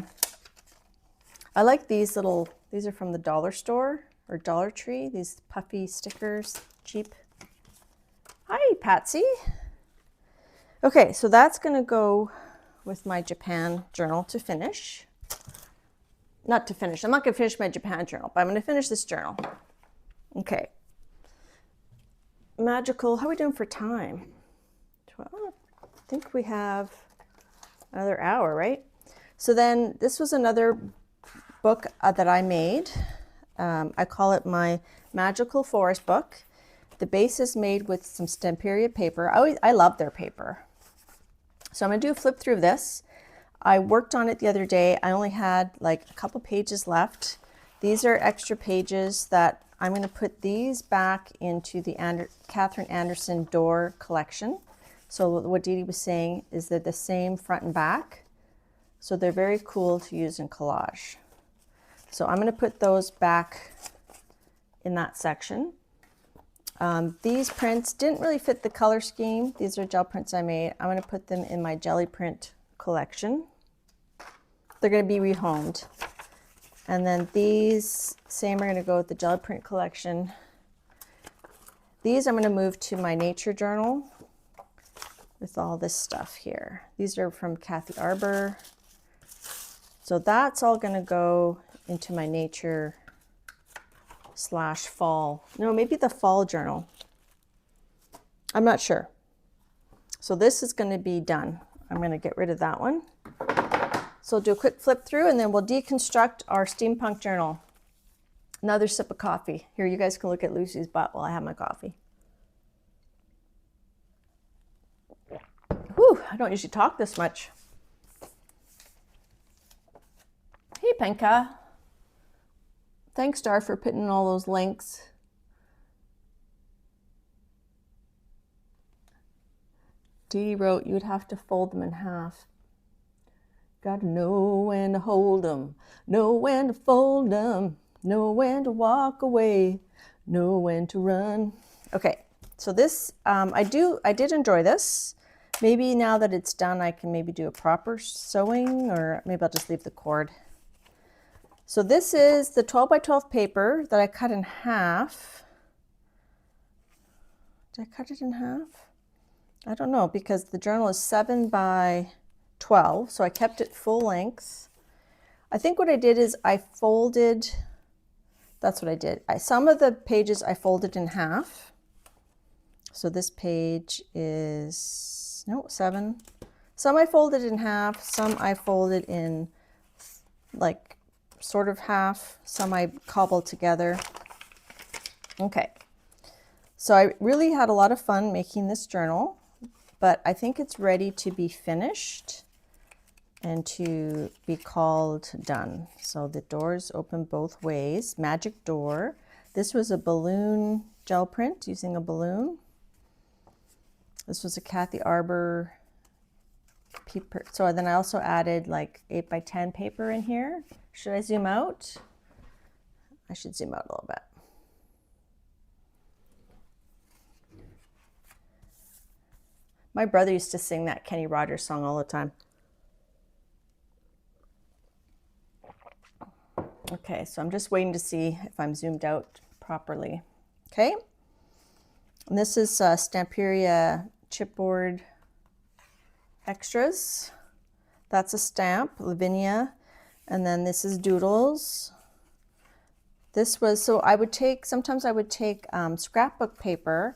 like these little, these are from the dollar store or Dollar Tree, these puffy stickers, cheap. Hi, Patsy. Okay, so that's going to go with my Japan journal to finish. Not to finish. I'm not going to finish my Japan journal, but I'm going to finish this journal. Okay. Magical. How are we doing for time? 12. I think we have another hour, right? So then this was another book that I made. I call it my Magical Forest book. The base is made with some Stamperia paper. I love their paper. So I'm going to do a flip through of this. I worked on it the other day. I only had like a couple pages left. These are extra pages that I'm going to put these back into the Catherine Anderson door collection. So what Dee Dee was saying is they're the same front and back. So they're very cool to use in collage. So I'm going to put those back in that section. These prints didn't really fit the color scheme. These are gel prints I made. I'm going to put them in my jelly print collection. They're going to be rehomed. And then these, same, are going to go with the gel print collection. These I'm going to move to my nature journal with all this stuff here. These are from Kathy Arbor. So that's all going to go into my nature / fall. No, maybe the fall journal. I'm not sure. So this is going to be done. I'm going to get rid of that one. So I'll do a quick flip through and then we'll deconstruct our Steampunk Journal. Another sip of coffee. Here, you guys can look at Lucy's butt while I have my coffee. Whew, I don't usually talk this much. Hey, Penka. Thanks, Star, for putting in all those links. Dee wrote, you would have to fold them in half. Gotta know when to hold them, know when to fold them, know when to walk away, know when to run. Okay, so this, I did enjoy this. Maybe now that it's done, I can maybe do a proper sewing, or maybe I'll just leave the cord. So this is the 12 by 12 paper that I cut in half. Did I cut it in half? I don't know, because the journal is 7 by 12, so I kept it full length. I think what I did is I folded, that's what I did. Some of the pages I folded in half. So this page is, no, 7. Some I folded in half, some I folded in like sort of half, some I cobbled together. Okay, so I really had a lot of fun making this journal, but I think it's ready to be finished and to be called done. So the doors open both ways, magic door. This was a balloon gel print using a balloon. This was a Kathy Arbor paper. So then I also added like 8 by 10 paper in here. Should I zoom out? I should zoom out a little bit. My brother used to sing that Kenny Rogers song all the time. Okay, so I'm just waiting to see if I'm zoomed out properly. Okay, and this is Stamperia chipboard extras. That's a stamp, Lavinia, and then this is doodles. This was, so I would take, sometimes I would take scrapbook paper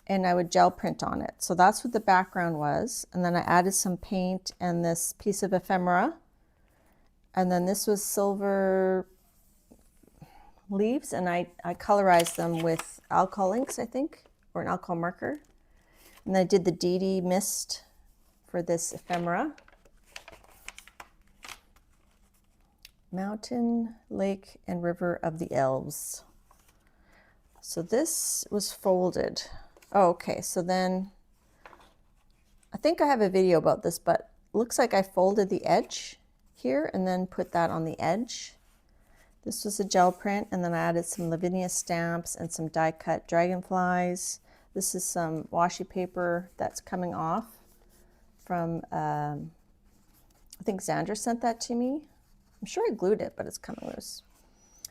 and I would gel print on it. So that's what the background was. And then I added some paint and this piece of ephemera. And then this was silver leaves, and I colorized them with alcohol inks, I think, or an alcohol marker. And I did the DD mist for this ephemera. Mountain, Lake, and River of the Elves. So this was folded. Oh, okay, so then I think I have a video about this, but looks like I folded the edge here and then put that on the edge. This was a gel print, and then I added some Lavinia stamps and some die cut dragonflies. This is some washi paper that's coming off from, I think Xandra sent that to me. I'm sure I glued it, but it's coming loose.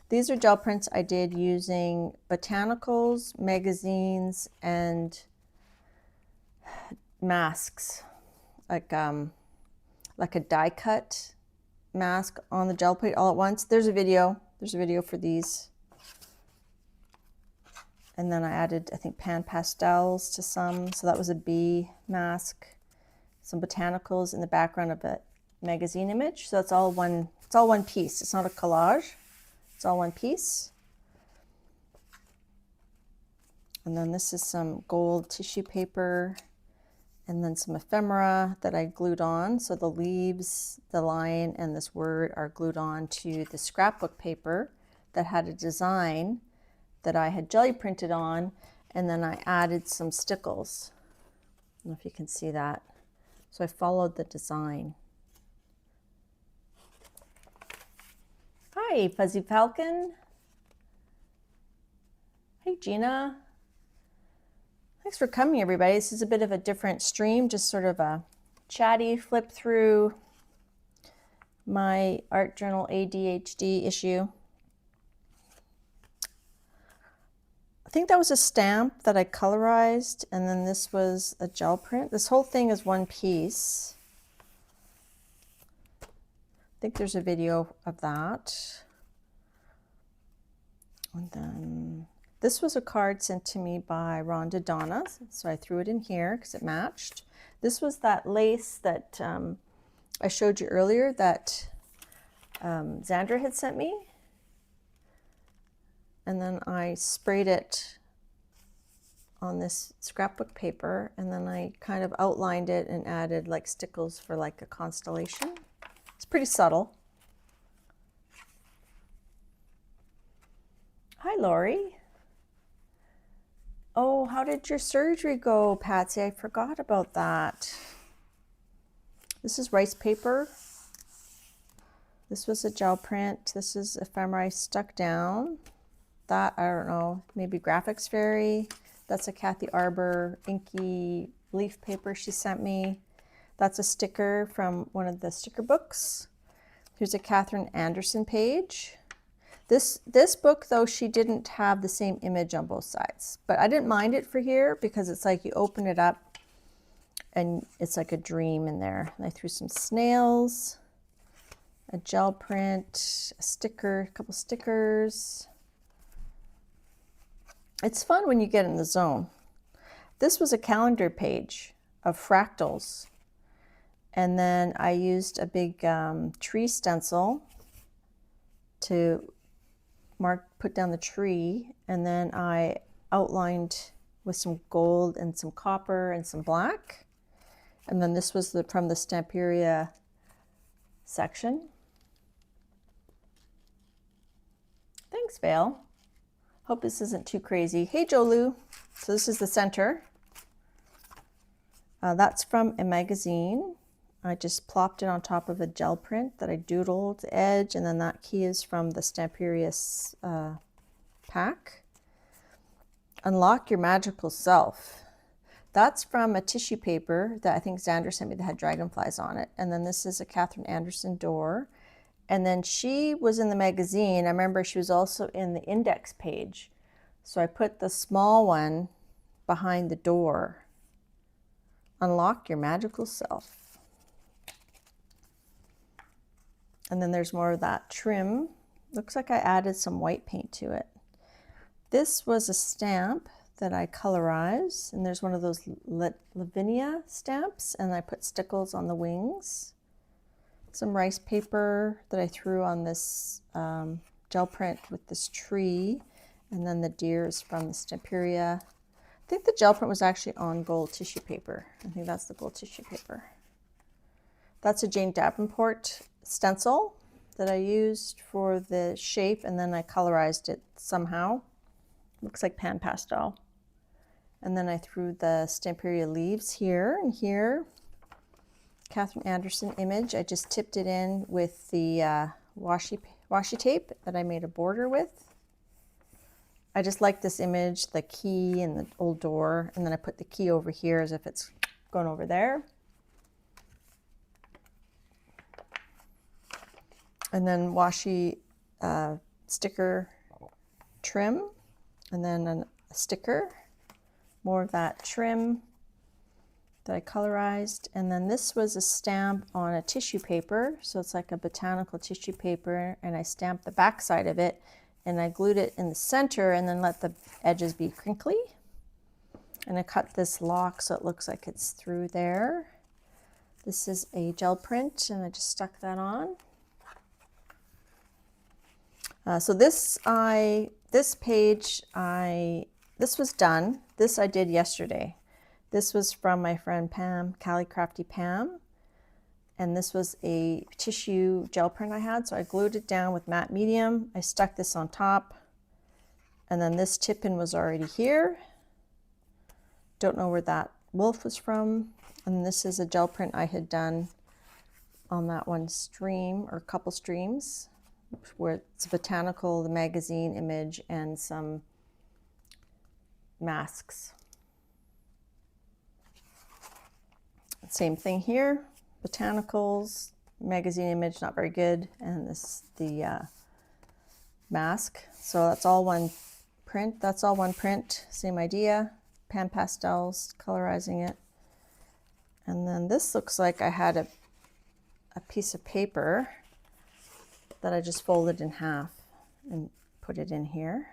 These are gel prints I did using botanicals, magazines, and masks, like a die cut mask on the gel plate all at once. There's a video for these. And then I added, I think, pan pastels to some. So that was a bee mask, some botanicals in the background of a magazine image. So it's all one piece. It's not a collage. It's all one piece. And then this is some gold tissue paper, and then some ephemera that I glued on. So the leaves, the lion, and this word are glued on to the scrapbook paper that had a design that I had jelly printed on, and then I added some stickles. I don't know if you can see that. So I followed the design. Hi, Fuzzy Falcon. Hey, Gina. Thanks for coming, everybody. This is a bit of a different stream, just sort of a chatty flip through my Art Journal ADHD issue. I think that was a stamp that I colorized, and then this was a gel print. This whole thing is one piece. I think there's a video of that. And then this was a card sent to me by Rhonda Donna, so I threw it in here because it matched. This was that lace that I showed you earlier that Xandra had sent me. And then I sprayed it on this scrapbook paper, and then I kind of outlined it and added like stickles for like a constellation. It's pretty subtle. Hi, Lori. Oh, how did your surgery go, Patsy? I forgot about that. This is rice paper. This was a gel print. This is ephemera I stuck down. That, I don't know, maybe Graphics Fairy. That's a Kathy Arbor inky leaf paper she sent me. That's a sticker from one of the sticker books. Here's a Catherine Anderson page. This book, though, she didn't have the same image on both sides, but I didn't mind it for here because it's like you open it up and it's like a dream in there. And I threw some snails, a gel print, a sticker, a couple stickers. It's fun when you get in the zone. This was a calendar page of fractals. And then I used a big tree stencil to put down the tree. And then I outlined with some gold and some copper and some black. And then this was from the Stamperia section. Thanks, Vale. Hope this isn't too crazy. Hey, Jolu. So this is the center. That's from a magazine. I just plopped it on top of a gel print that I doodled the edge, and then that key is from the Stamperia pack. Unlock your magical self. That's from a tissue paper that I think Xander sent me that had dragonflies on it. And then this is a Catherine Anderson door. And then she was in the magazine. I remember she was also in the index page. So I put the small one behind the door. Unlock your magical self. And then there's more of that trim. Looks like I added some white paint to it. This was a stamp that I colorized, and there's one of those Lavinia stamps, and I put stickles on the wings. Some rice paper that I threw on this gel print with this tree, and then the deer is from the Stamperia. I think the gel print was actually on gold tissue paper. I think that's the gold tissue paper. That's a Jane Davenport stencil that I used for the shape, and then I colorized it somehow. Looks like pan pastel. And then I threw the Stamperia leaves here and here. Catherine Anderson image. I just tipped it in with the washi tape that I made a border with. I just like this image, the key and the old door, and then I put the key over here as if it's going over there. And then washi sticker trim, and then a sticker, more of that trim that I colorized. And then this was a stamp on a tissue paper, so it's like a botanical tissue paper, and I stamped the back side of it, and I glued it in the center and then let the edges be crinkly. And I cut this lock so it looks like it's through there. This is a gel print, and I just stuck that on. So this page, this was done. This I did yesterday. This was from my friend Pam, Callicrafty Pam. And this was a tissue gel print I had. So I glued it down with matte medium. I stuck this on top. And then this tip pin was already here. Don't know where that wolf was from. And this is a gel print I had done on that one stream, or a couple streams, where it's botanical, the magazine image, and some masks. Same thing here, botanicals, magazine image, not very good, and this the mask. So that's all one print. That's all one print. Same idea. Pan pastels, colorizing it. And then this looks like I had a piece of paper that I just folded in half and put it in here.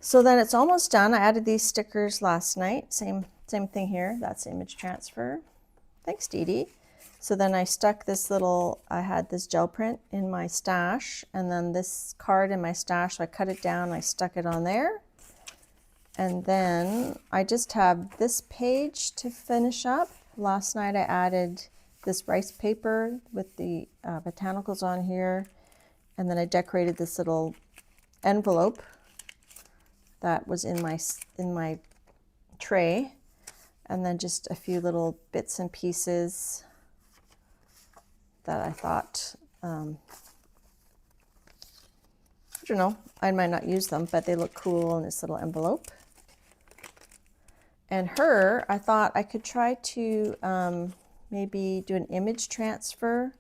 So then it's almost done. I added these stickers last night. Same thing here. That's image transfer. Thanks, Dee Dee. So then I stuck this I had this gel print in my stash, and then this card in my stash. So I cut it down, I stuck it on there. And then I just have this page to finish up. Last night I added this rice paper with the botanicals on here, and then I decorated this little envelope that was in my tray, and then just a few little bits and pieces that I thought, I don't know, I might not use them, but they look cool in this little envelope. And her, I thought I could try to maybe do an image transfer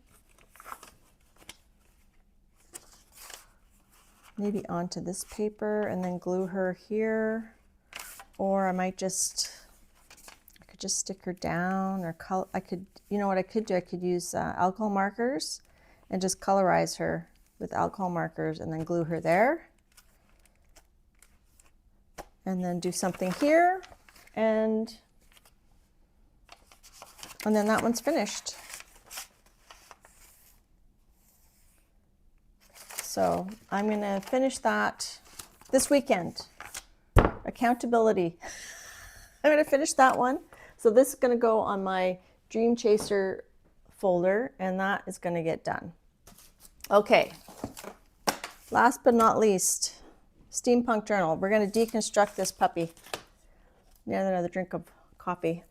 maybe onto this paper and then glue her here. Or I might just, I could just stick her down, or color. I could, you know what I could do? I could use alcohol markers and just colorize her with alcohol markers and then glue her there. And then do something here, and then that one's finished. So I'm gonna finish that this weekend. Accountability. I'm gonna finish that one. So this is gonna go on my Dream Chaser folder, and that is gonna get done. Okay, last but not least, Steampunk Journal. We're gonna deconstruct this puppy. Another drink of coffee.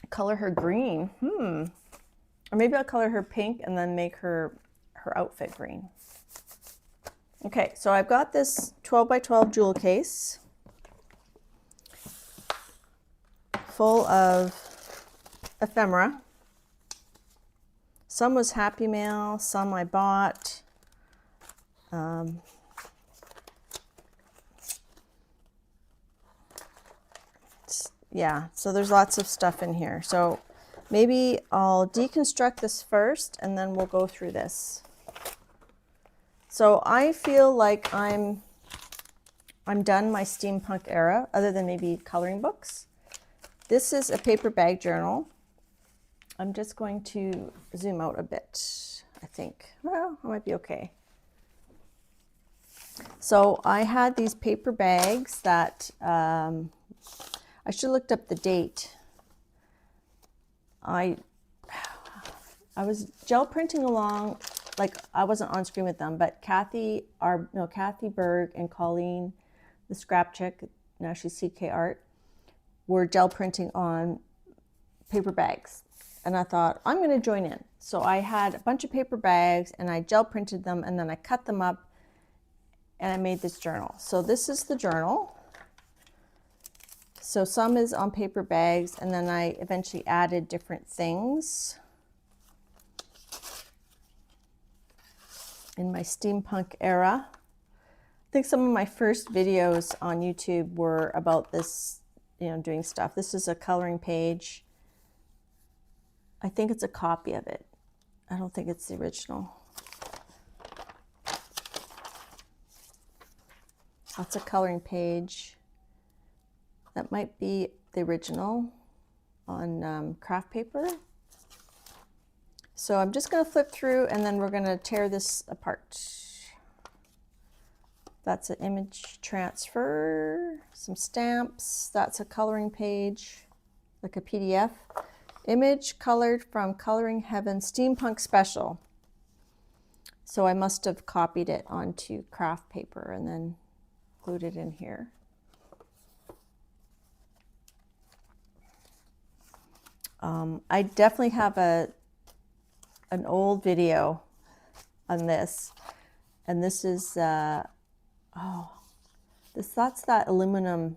Color her green. Or maybe I'll color her pink and then make her outfit green. Okay, so I've got this 12 by 12 jewel case full of ephemera. Some was Happy Mail, some I bought. Yeah, so there's lots of stuff in here. So maybe I'll deconstruct this first and then we'll go through this. So I feel like I'm done my steampunk era, other than maybe coloring books. This is a paper bag journal. I'm just going to zoom out a bit, I think. Well, I might be okay. So I had these paper bags that I should have looked up the date. I was gel printing along, like I wasn't on screen with them, but Kathy Berg and Colleen, the scrap chick, now she's CK Art, were gel printing on paper bags. And I thought, I'm gonna join in. So I had a bunch of paper bags and I gel printed them and then I cut them up and I made this journal. So this is the journal. So some is on paper bags, and then I eventually added different things in my steampunk era. I think some of my first videos on YouTube were about this, you know, doing stuff. This is a coloring page. I think it's a copy of it. I don't think it's the original. That's a coloring page. That might be the original on craft paper. So I'm just going to flip through and then we're going to tear this apart. That's an image transfer, some stamps. That's a coloring page, like a PDF. Image colored from Coloring Heaven Steampunk Special. So I must have copied it onto craft paper and then glued it in here. I definitely have an old video on this, and this is that's that aluminum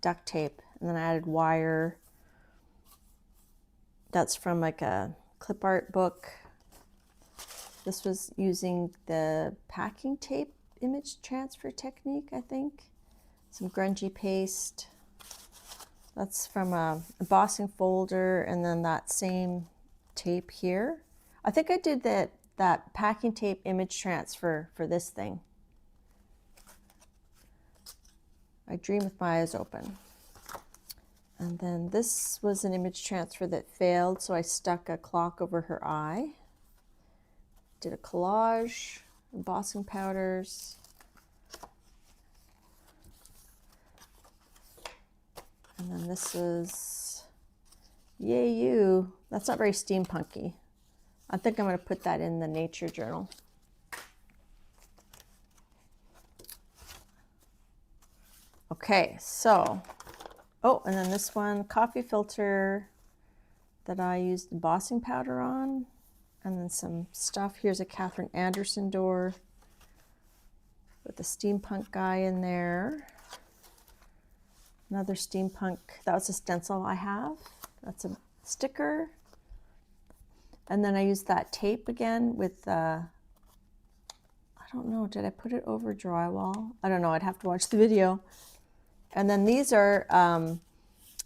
duct tape, and then I added wire. That's from like a clip art book. This was using the packing tape image transfer technique, I think. Some grungy paste. That's from a embossing folder, and then that same tape here. I think I did that packing tape image transfer for this thing. I dream with my eyes open. And then this was an image transfer that failed, so I stuck a clock over her eye. Did a collage, embossing powders. And then this is Yay You. That's not very steampunky. I think I'm going to put that in the nature journal. Okay, so, oh, and then this one, coffee filter that I used embossing powder on, and then some stuff. Here's a Catherine Anderson door with the steampunk guy in there. Another steampunk, that was a stencil I have. That's a sticker. And then I used that tape again with, I don't know, did I put it over drywall? I don't know, I'd have to watch the video. And then these are,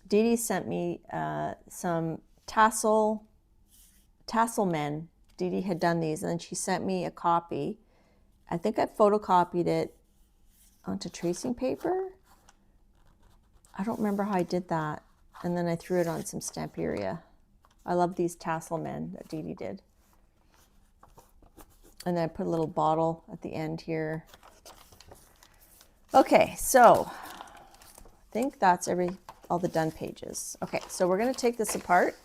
Dee Dee sent me some tassel men. Dee Dee had done these, and then she sent me a copy. I think I photocopied it onto tracing paper. I don't remember how I did that. And then I threw it on some Stamperia. I love these tassel men that Dee Dee did. And then I put a little bottle at the end here. Okay, so I think that's all the done pages. Okay, so we're going to take this apart.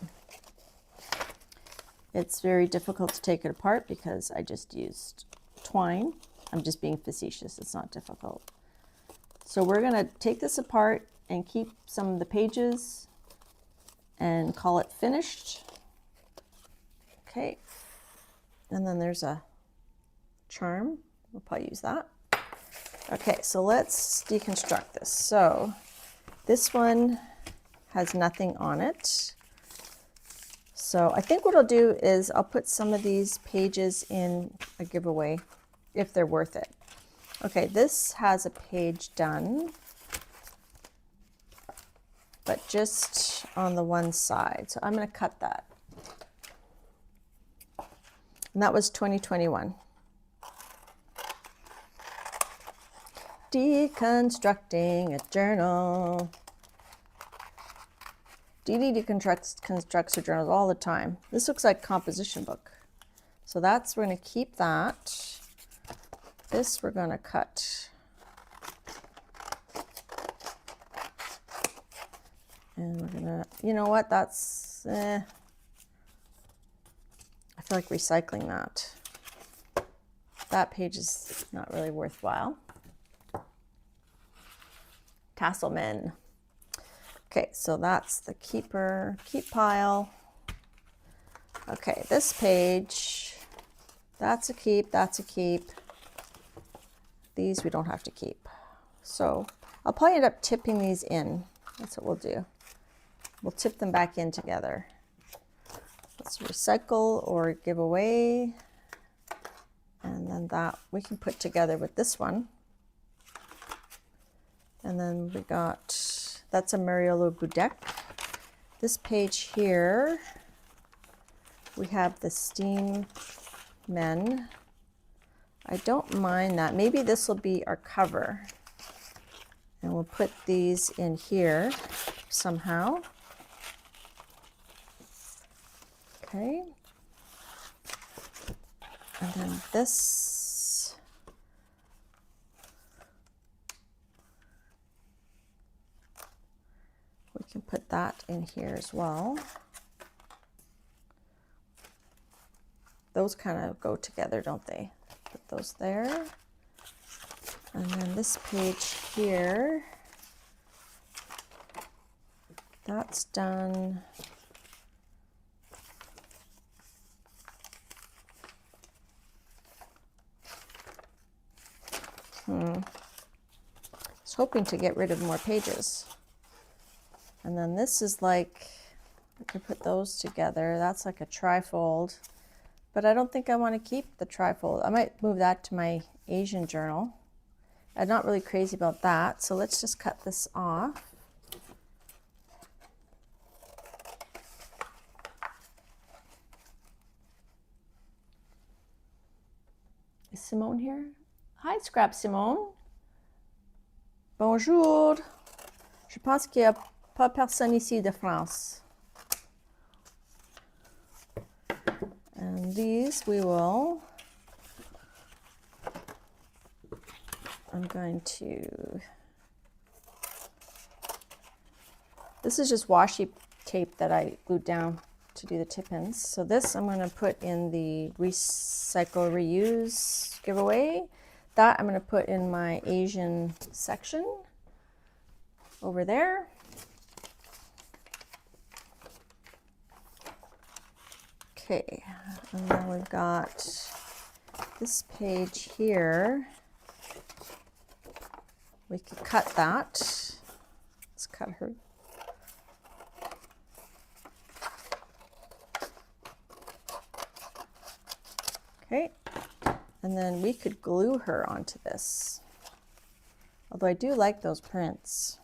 It's very difficult to take it apart because I just used twine. I'm just being facetious, it's not difficult. So we're going to take this apart and keep some of the pages and call it finished. Okay, and then there's a charm. We'll probably use that. Okay, so let's deconstruct this. So this one has nothing on it. So I think what I'll do is I'll put some of these pages in a giveaway if they're worth it. Okay, this has a page done, but just on the one side. So I'm going to cut that. And that was 2021. Deconstructing a journal. Dee Dee deconstructs her journals all the time. This looks like a composition book. So we're going to keep that. This we're going to cut. And we're going to, you know what, that's, I feel like recycling that. That page is not really worthwhile. Tassel men. Okay, so that's the keep pile. Okay, this page, that's a keep, that's a keep. These we don't have to keep. So I'll probably end up tipping these in. That's what we'll do. We'll tip them back in together. Let's recycle or give away. And then that we can put together with this one. And then we got, that's a Mariolo Gudek. This page here, we have the Steam Men. I don't mind that. Maybe this will be our cover. And we'll put these in here somehow. Okay. And then this. We can put that in here as well. Those kind of go together, don't they? Put those there. And then this page here, that's done. I was hoping to get rid of more pages. And then this is like, I could put those together. That's like a trifold, but I don't think I want to keep the trifold. I might move that to my Asian journal. I'm not really crazy about that, so let's just cut this off. Is Simone here? Hi, Scrap Simone. Bonjour. Je pense qu'il n'y a pas personne ici de France. And these we will, I'm going to, this is just washi tape that I glued down to do the tip-ins. So this I'm going to put in the recycle reuse giveaway. That I'm going to put in my Asian section over there. Okay, and then we've got this page here. We could cut that. Let's cut her. Okay, and then we could glue her onto this. Although I do like those prints.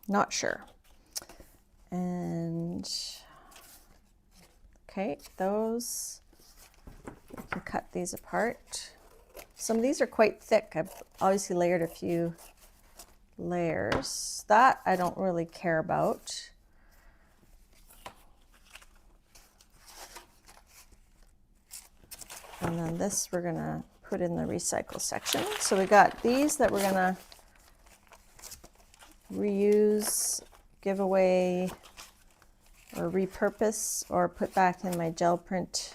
Not sure. And okay, those, we can cut these apart. Some of these are quite thick. I've obviously layered a few layers. That I don't really care about. And then this we're gonna put in the recycle section. So we got these that we're gonna reuse, give away, or repurpose, or put back in my gel print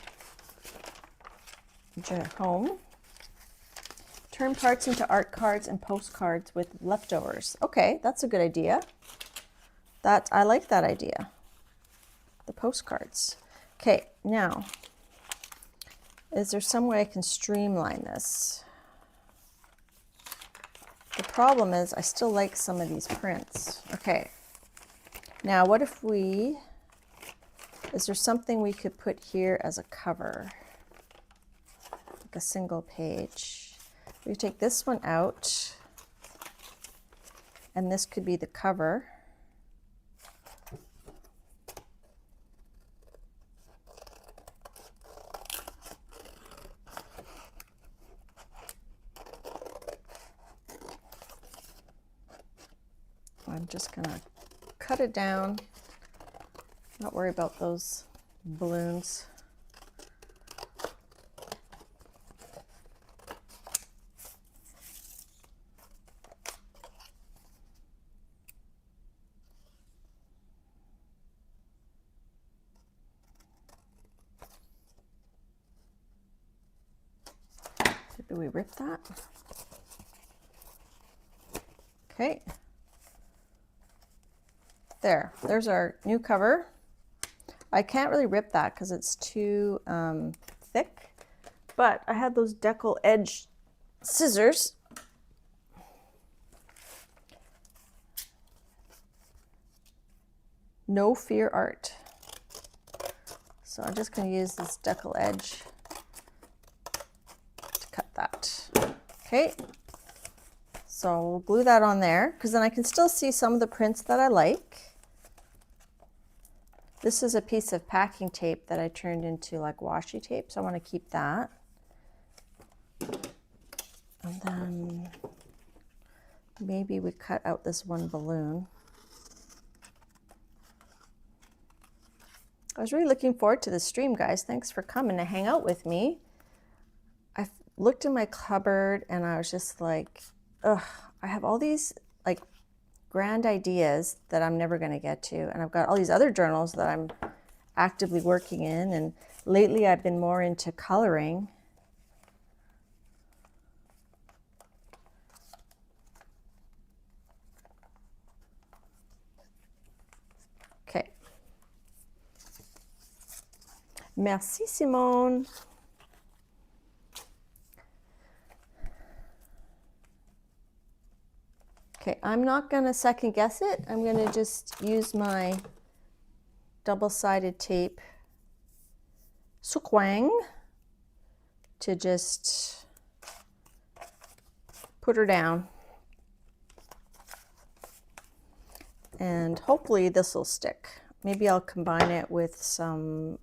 home. Turn parts into art cards and postcards with leftovers. Okay, that's a good idea. I like that idea. The postcards. Okay, now, is there some way I can streamline this? The problem is I still like some of these prints. Okay, now what if is there something we could put here as a cover? Like a single page. We take this one out, and this could be the cover. I'm just gonna cut it down, not worry about those balloons. Do we rip that? Okay. There's our new cover. I can't really rip that because it's too thick, but I had those decal edge scissors. No Fear Art. So I'm just going to use this decal edge to cut that. Okay. So we'll glue that on there because then I can still see some of the prints that I like. This is a piece of packing tape that I turned into like washi tape, so I want to keep that. And then maybe we cut out this one balloon. I was really looking forward to this stream, guys. Thanks for coming to hang out with me. I looked in my cupboard and I was just like, ugh, I have all these like grand ideas that I'm never going to get to, and I've got all these other journals that I'm actively working in, and lately I've been more into coloring. Okay. Merci, Simone. Okay, I'm not going to second guess it. I'm going to just use my double-sided tape sukwang to just put her down. And hopefully this will stick. Maybe I'll combine it with some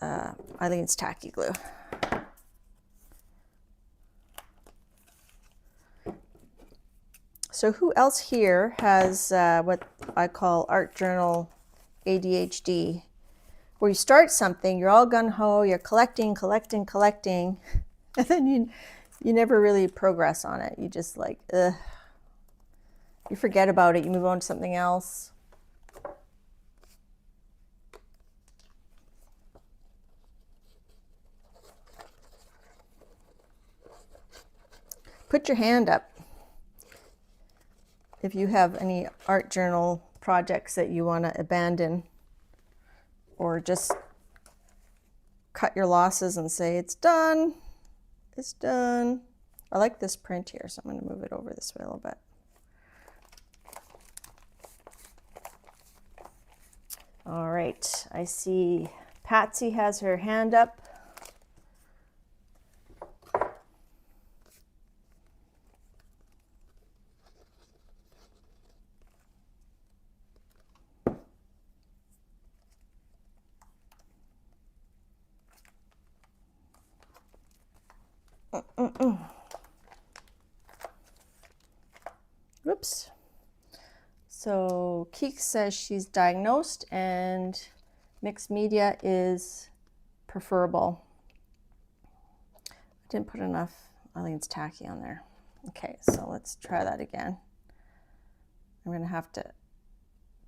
Eileen's tacky glue. So who else here has what I call Art Journal ADHD, where you start something, you're all gung-ho, you're collecting, and then you never really progress on it. You just like, ugh. You forget about it, you move on to something else. Put your hand up if you have any art journal projects that you want to abandon, or just cut your losses and say, it's done, it's done. I like this print here, so I'm going to move it over this way a little bit. All right, I see Patsy has her hand up. Whoops. So Keek says she's diagnosed and mixed media is preferable. I didn't put enough, I think it's tacky on there. Okay, so let's try that again. I'm gonna have to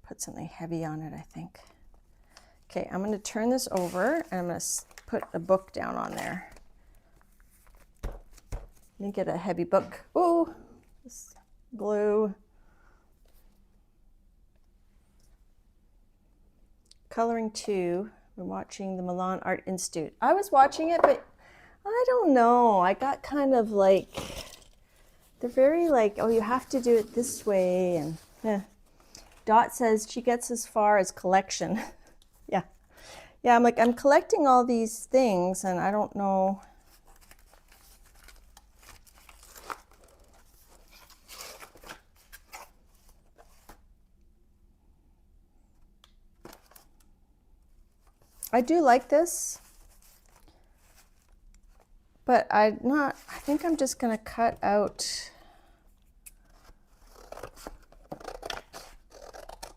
put something heavy on it, I think. Okay, I'm gonna turn this over and I'm gonna put a book down on there. Let me get a heavy book. Ooh, this glue. Coloring 2, we're watching the Milan Art Institute. I was watching it, but I don't know. I got kind of like, they're very like, oh, you have to do it this way. And Dot says she gets as far as collection. Yeah. Yeah, I'm like, I'm collecting all these things and I don't know. I do like this, but I think I'm just gonna cut out,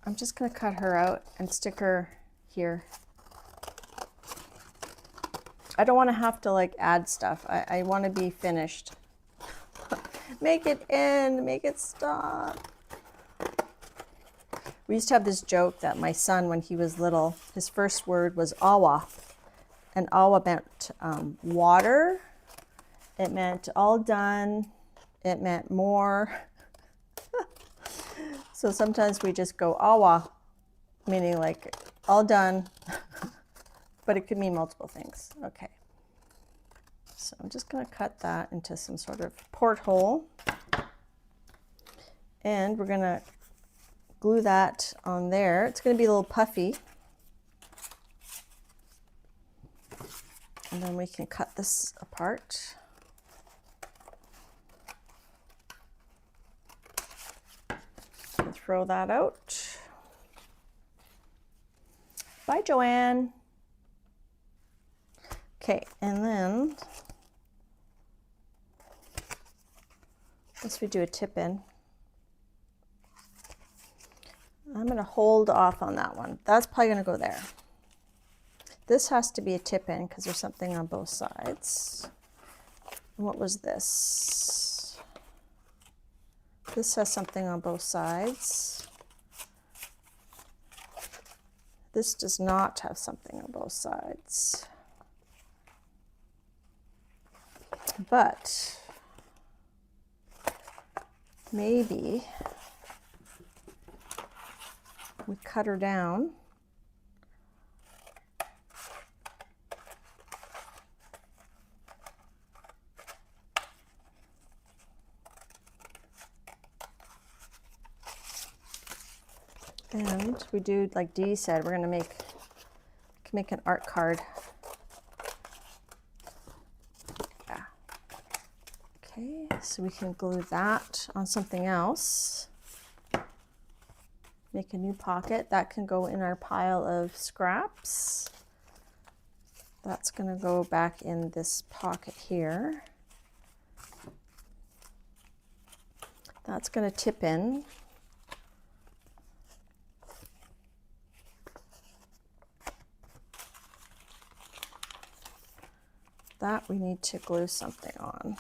I'm just gonna cut her out and stick her here. I don't wanna have to like add stuff. I wanna be finished. Make it end, make it stop. We used to have this joke that my son, when he was little, his first word was awa. And awa meant water. It meant all done. It meant more. So sometimes we just go awa, meaning like all done. But it could mean multiple things. Okay. So I'm just going to cut that into some sort of porthole. And we're going to glue that on there. It's going to be a little puffy. And then we can cut this apart. And throw that out. Bye, Joanne. Okay, and then once we do a tip in, I'm going to hold off on that one. That's probably going to go there. This has to be a tip in because there's something on both sides. What was this? This has something on both sides. This does not have something on both sides. But maybe we cut her down. And we do, like Dee said, we're going to make an art card. Yeah. Okay, so we can glue that on something else. Make a new pocket. That can go in our pile of scraps. That's going to go back in this pocket here. That's going to tip in. That we need to glue something on.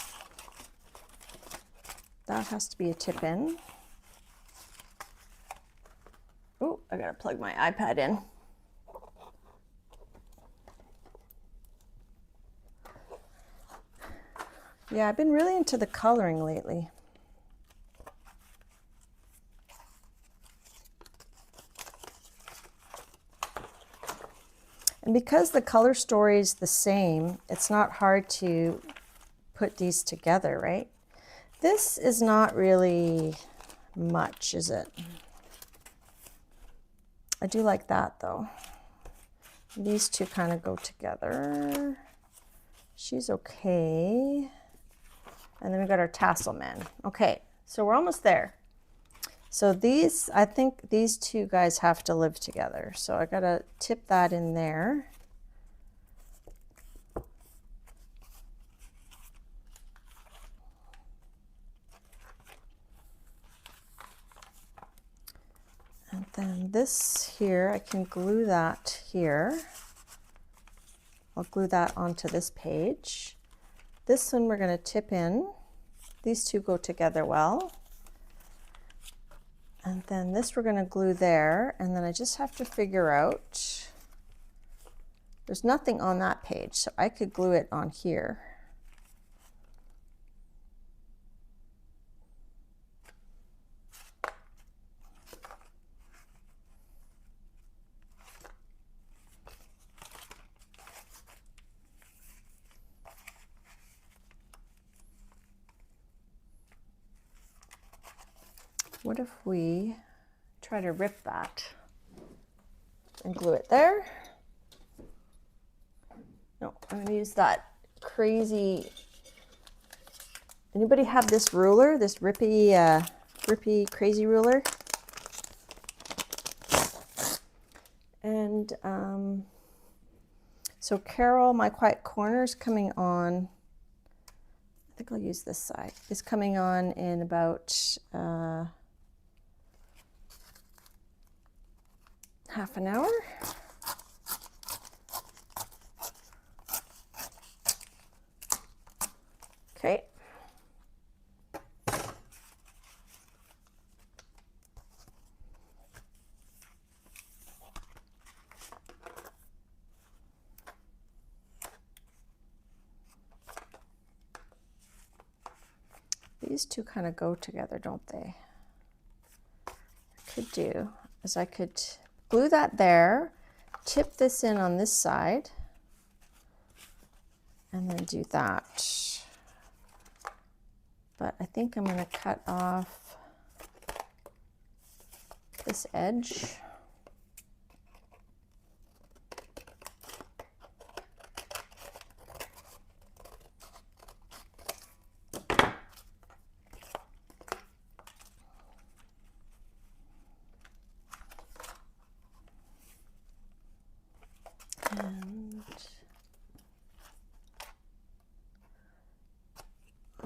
That has to be a tip in. Oh, I gotta plug my iPad in. Yeah, I've been really into the coloring lately. And because the color story is the same, it's not hard to put these together, right? This is not really much, is it? I do like that though. These two kind of go together. She's okay. And then we got our tassel man. Okay, so we're almost there. So these, I think these two guys have to live together. So I gotta tip that in there. And then this here, I can glue that here. I'll glue that onto this page. This one we're going to tip in. These two go together well. And then this we're going to glue there. And then I just have to figure out, there's nothing on that page, so I could glue it on here. What if we try to rip that and glue it there? No, I'm going to use that crazy, anybody have this ruler, this rippy crazy ruler? And so Carol, my quiet corner is coming on, I think I'll use this side, is coming on in about half an hour. Okay. These two kind of go together, don't they? What I could do is I could glue that there, tip this in on this side, and then do that. But I think I'm going to cut off this edge.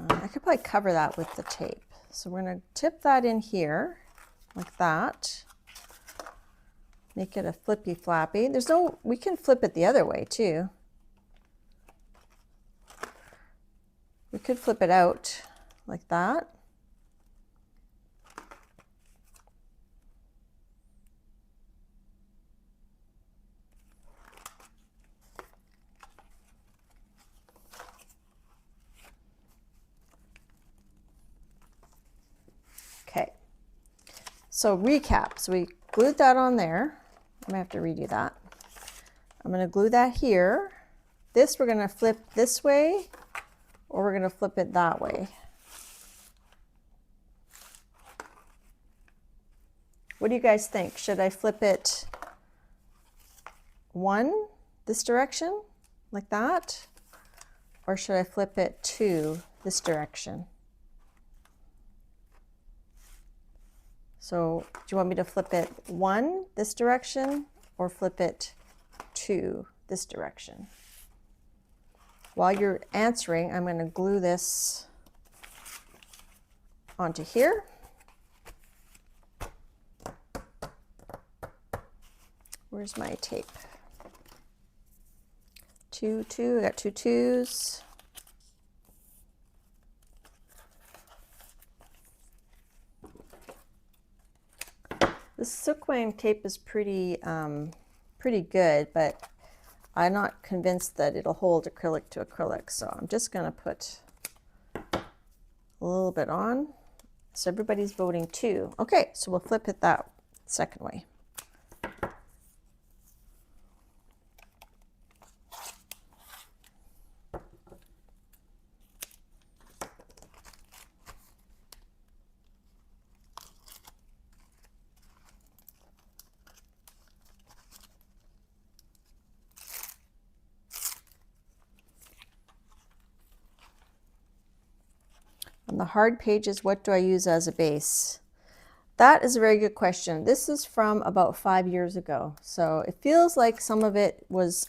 I could probably cover that with the tape. So we're going to tip that in here like that. Make it a flippy flappy. There's no, we can flip it the other way too. We could flip it out like that. Okay, so recap. So we glued that on there. I'm gonna have to redo that. I'm gonna glue that here. This we're gonna flip this way, or we're gonna flip it that way. What do you guys think? Should I flip it this direction, like that? Or should I flip it to this direction? So do you want me to flip it this direction, or flip it to this direction? While you're answering, I'm going to glue this onto here. Where's my tape? I got 2 2s. This silkweave tape is pretty good, but I'm not convinced that it'll hold acrylic to acrylic. So I'm just going to put a little bit on. So everybody's voting 2. Okay, so we'll flip it that second way. On the hard pages, what do I use as a base? That is a very good question. This is from about 5 years ago. So it feels like some of it was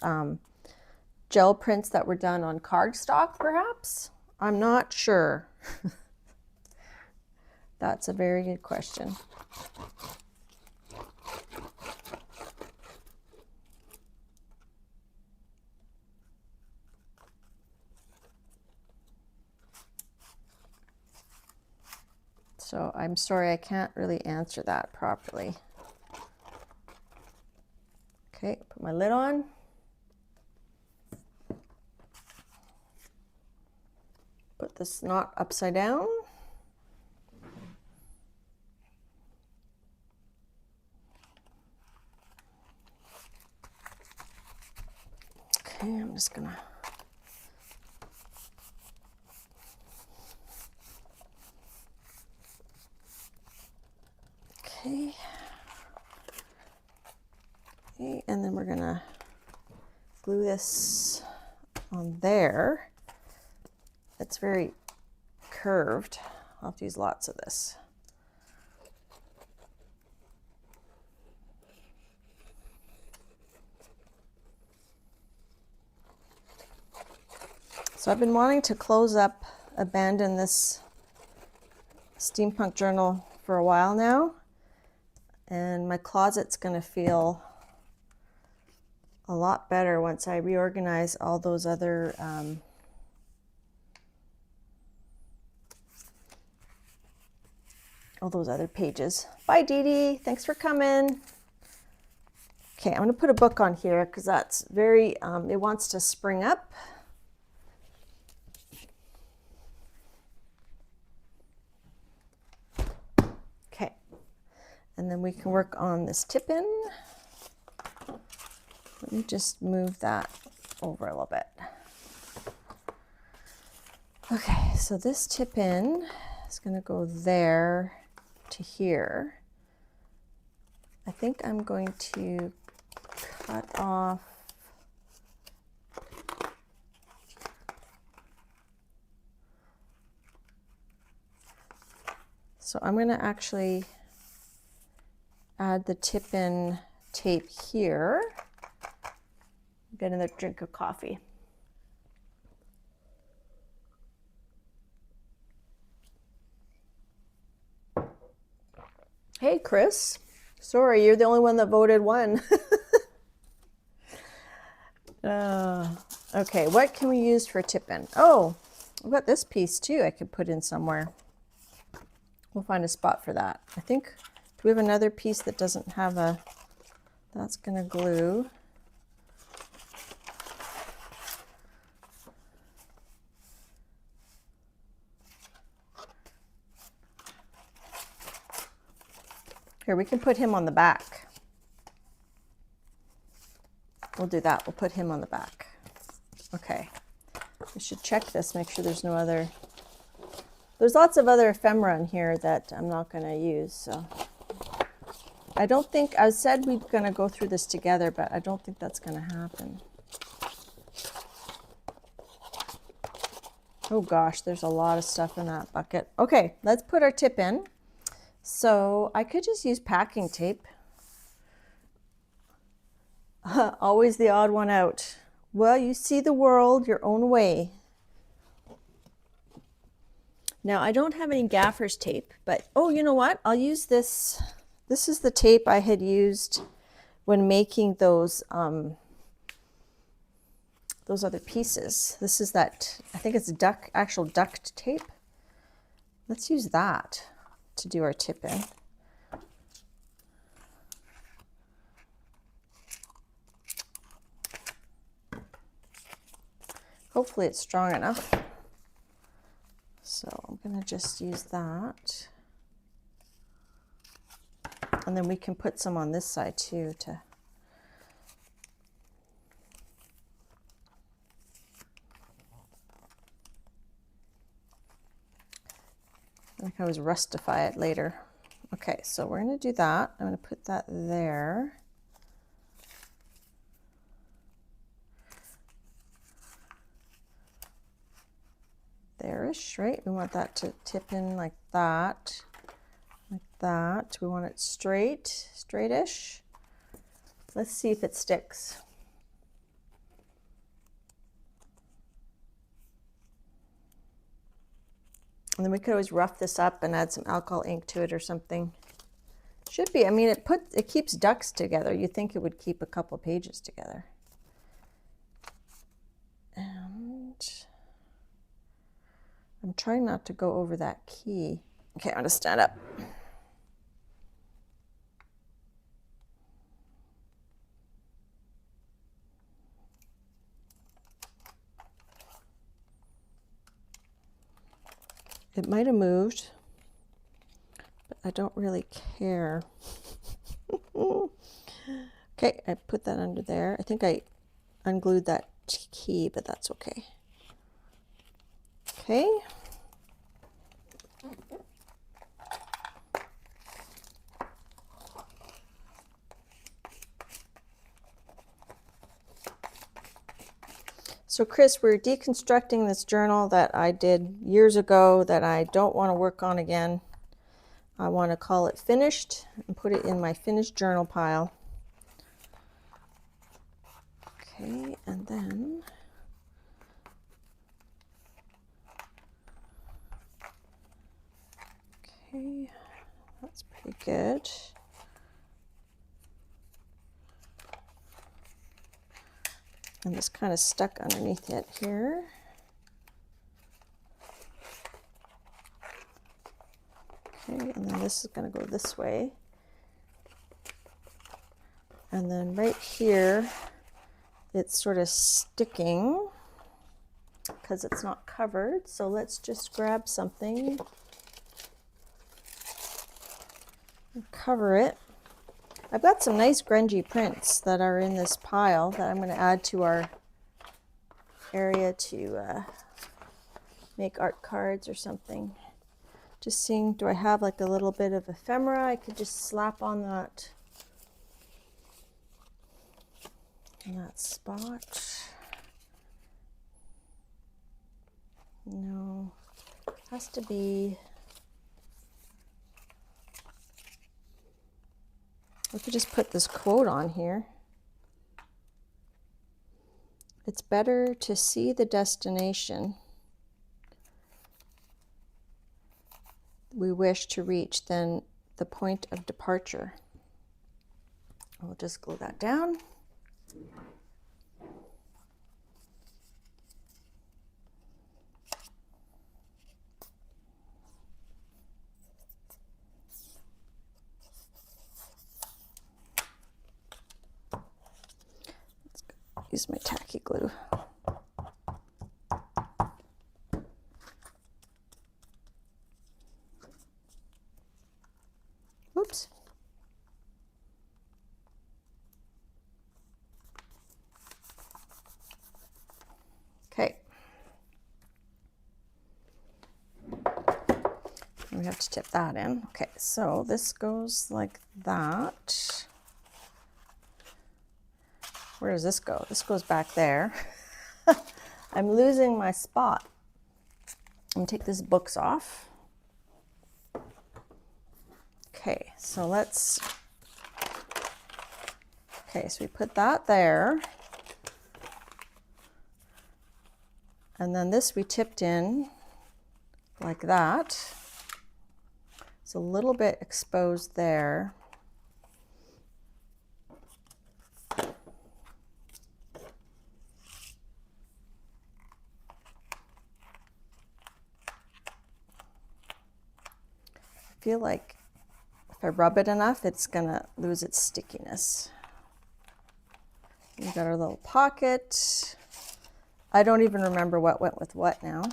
gel prints that were done on cardstock, perhaps. I'm not sure. That's a very good question. So I'm sorry, I can't really answer that properly. Okay, put my lid on. Put this knot upside down. Okay, I'm just gonna okay, and then we're gonna glue this on there. It's very curved. I'll have to use lots of this. So I've been wanting to close up, abandon this Steampunk Journal for a while now, and my closet's going to feel a lot better once I reorganize all those other pages. Bye, Dee Dee. Thanks for coming. Okay, I'm going to put a book on here because that's very, it wants to spring up. Okay, and then we can work on this tip-in. Let me just move that over a little bit. Okay, so this tip-in is going to go there to here. I think I'm going to cut off so I'm going to actually add the tip-in tape here. Get another drink of coffee. Hey, Chris. Sorry, you're the only one that voted one. Okay, what can we use for tip-in? Oh, I've got this piece too I could put in somewhere. We'll find a spot for that. I think, do we have another piece that doesn't have a, that's gonna glue. Here, we can put him on the back. We'll do that. We'll put him on the back. Okay. We should check this, make sure there's no other... There's lots of other ephemera in here that I'm not going to use, so... I don't think... I said we're going to go through this together, but I don't think that's going to happen. Oh gosh, there's a lot of stuff in that bucket. Okay, let's put our tip in. So I could just use packing tape. Always the odd one out. Well, you see the world your own way. Now, I don't have any gaffer's tape, but oh, you know what? I'll use this. This is the tape I had used when making those other pieces. This is that, I think it's actual duct tape. Let's use that to do our tip-in. Hopefully it's strong enough. So I'm going to just use that. And then we can put some on this side too to I can always rustify it later. Okay, so we're going to do that. I'm going to put that there. there-ish, right? We want that to tip in like that, like that. We want it straight, straight-ish. Let's see if it sticks. And then we could always rough this up and add some alcohol ink to it or something. Should be, I mean, it keeps ducks together. You'd think it would keep a couple pages together. And I'm trying not to go over that key. Okay, I'm gonna stand up. It might have moved, but I don't really care. Okay, I put that under there. I think I unglued that key, but that's okay. Okay. So Chris, we're deconstructing this journal that I did years ago that I don't want to work on again. I want to call it finished and put it in my finished journal pile. Okay, and then okay, that's pretty good. And it's kind of stuck underneath it here. Okay, and then this is going to go this way. And then right here, it's sort of sticking because it's not covered. So let's just grab something and cover it. I've got some nice grungy prints that are in this pile that I'm going to add to our area to make art cards or something. Just seeing, do I have like a little bit of ephemera I could just slap on that spot? No, has to be. We could just put this quote on here. It's better to see the destination we wish to reach than the point of departure. I'll just glue that down. Use my tacky glue. Oops. Okay. We have to tip that in. Okay, so this goes like that. Where does this go? This goes back there. I'm losing my spot. I'm gonna take this books off. Okay, so let's, okay, so we put that there. And then this we tipped in like that. It's a little bit exposed there. I feel like if I rub it enough, it's gonna lose its stickiness. We've got our little pocket. I don't even remember what went with what now.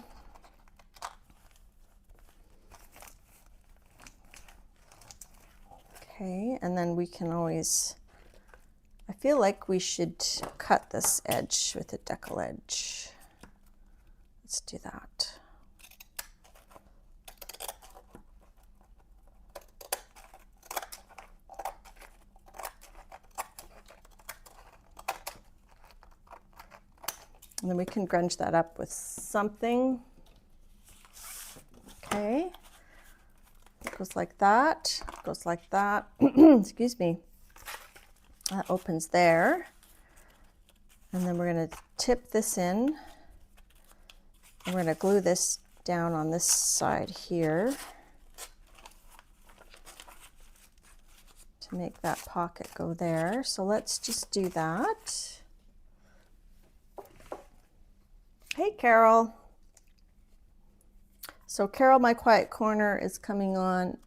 Okay, and then we can always, I feel like we should cut this edge with a decal edge. Let's do that. And then we can grunge that up with something. Okay. It goes like that, goes like that. Excuse me. That opens there. And then we're going to tip this in. And we're going to glue this down on this side here to make that pocket go there. So let's just do that. Hey, Carol. So Carol, My Quiet Corner is coming on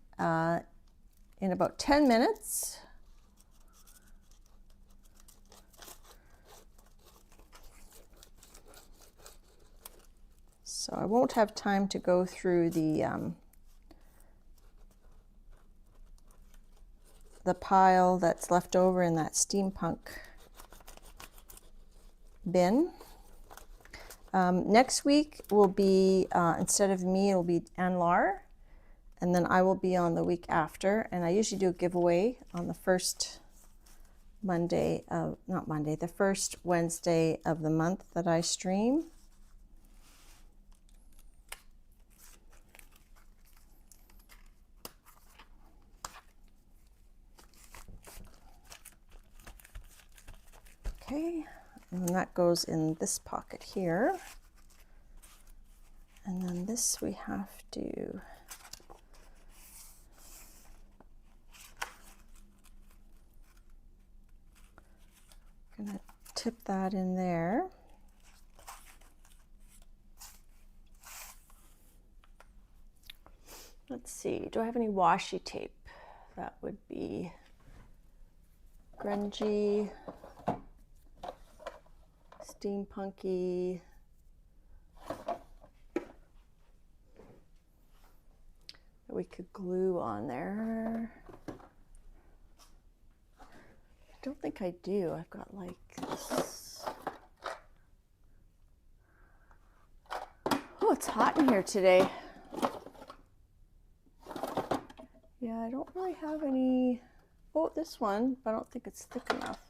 in about 10 minutes. So I won't have time to go through the pile that's left over in that steampunk bin. Next week will be, instead of me, it will be Anne-Laure, and then I will be on the week after. And I usually do a giveaway on the first Monday of, not Monday, the first Wednesday of the month that I stream. Okay, and then that goes in this pocket here. And then this we have to gonna tip that in there. Let's see, do I have any washi tape? That would be grungy, steampunky. That we could glue on there. I don't think I do. I've got like this. Oh, it's hot in here today. Yeah, I don't really have any. Oh, this one, but I don't think it's thick enough.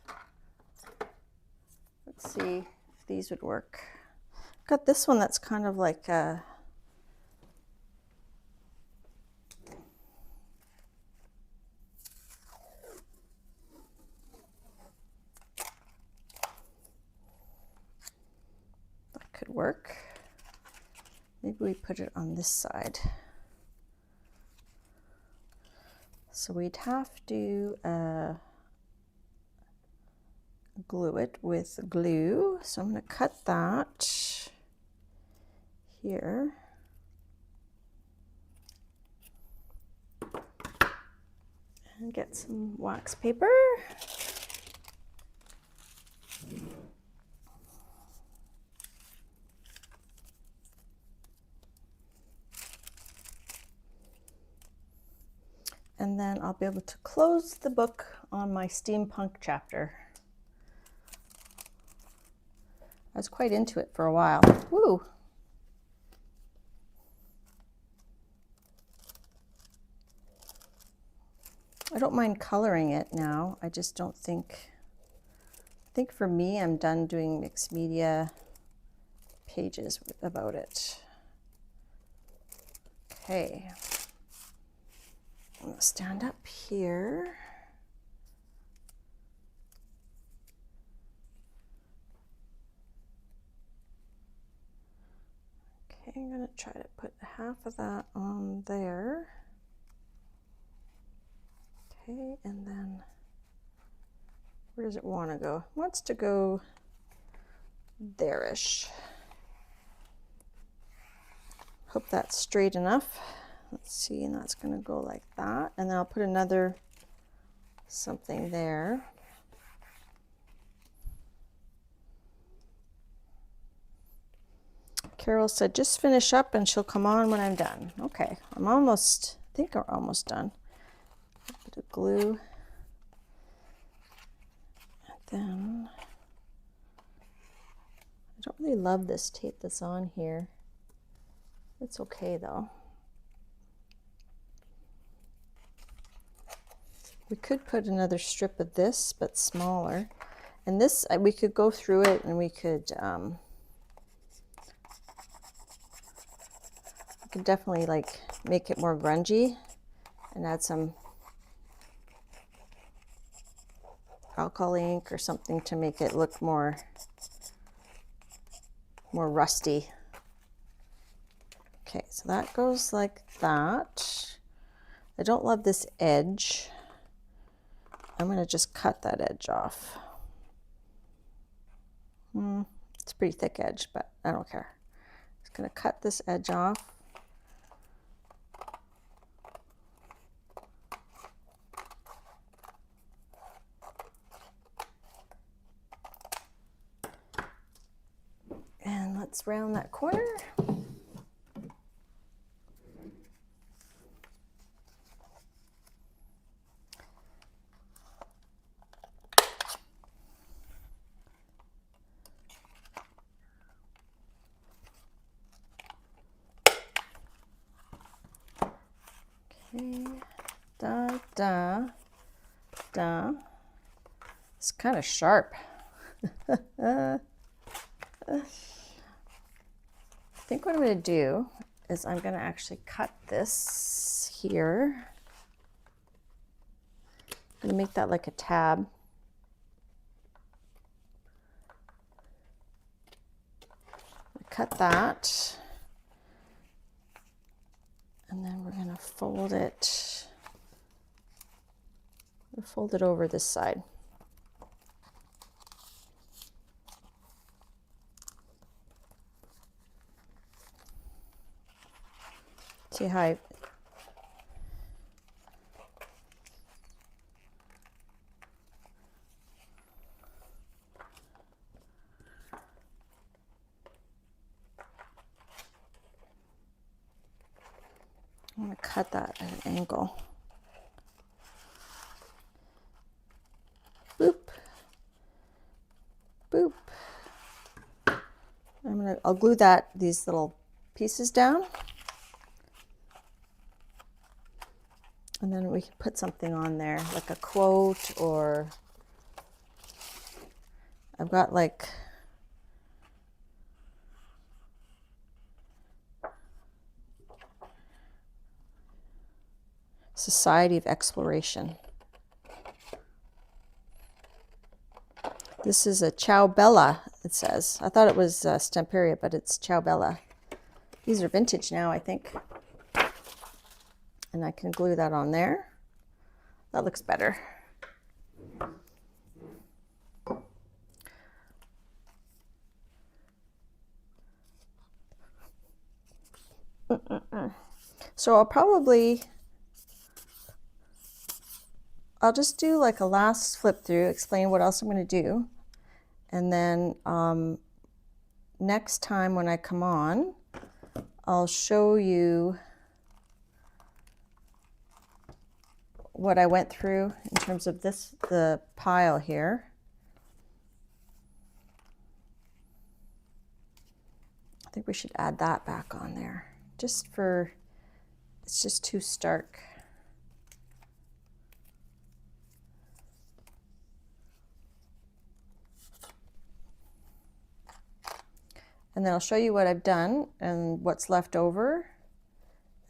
Let's see if these would work. I've got this one that's kind of like a that could work. Maybe we put it on this side. So we'd have to glue it with glue. So I'm going to cut that here. And get some wax paper. And then I'll be able to close the book on my steampunk chapter. I was quite into it for a while. Woo! I don't mind coloring it now. I just don't think, I think for me, I'm done doing mixed media pages about it. Okay. I'm gonna stand up here. Okay, I'm gonna try to put half of that on there. Okay, and then where does it want to go? It wants to go there-ish. Hope that's straight enough. Let's see, and that's going to go like that. And then I'll put another something there. Carol said, just finish up and she'll come on when I'm done. Okay, I'm almost, I think we're almost done. A bit of glue. And then, I don't really love this tape that's on here. It's okay though. We could put another strip of this, but smaller. And this, we could go through it and we could I could definitely like make it more grungy and add some alcohol ink or something to make it look more rusty. Okay, so that goes like that. I don't love this edge. I'm going to just cut that edge off. It's a pretty thick edge, but I don't care. Just going to cut this edge off. And let's round that corner. Okay, da. It's kind of sharp. I think what I'm going to do is I'm going to actually cut this here. I'm going to make that like a tab. Cut that. And then we're going to fold it. We'll fold it over this side. See how I'm going to cut that at an angle. Boop. Boop. I'll glue these little pieces down. And then we can put something on there, like a quote, or I've got like Society of Exploration. This is a Ciao Bella, it says. I thought it was Stamperia, but it's Ciao Bella. These are vintage now, I think. And I can glue that on there. That looks better. So I'll just do like a last flip through, explain what else I'm going to do. And then next time when I come on, I'll show you what I went through in terms of the pile here. I think we should add that back on there, it's just too stark. And then I'll show you what I've done and what's left over.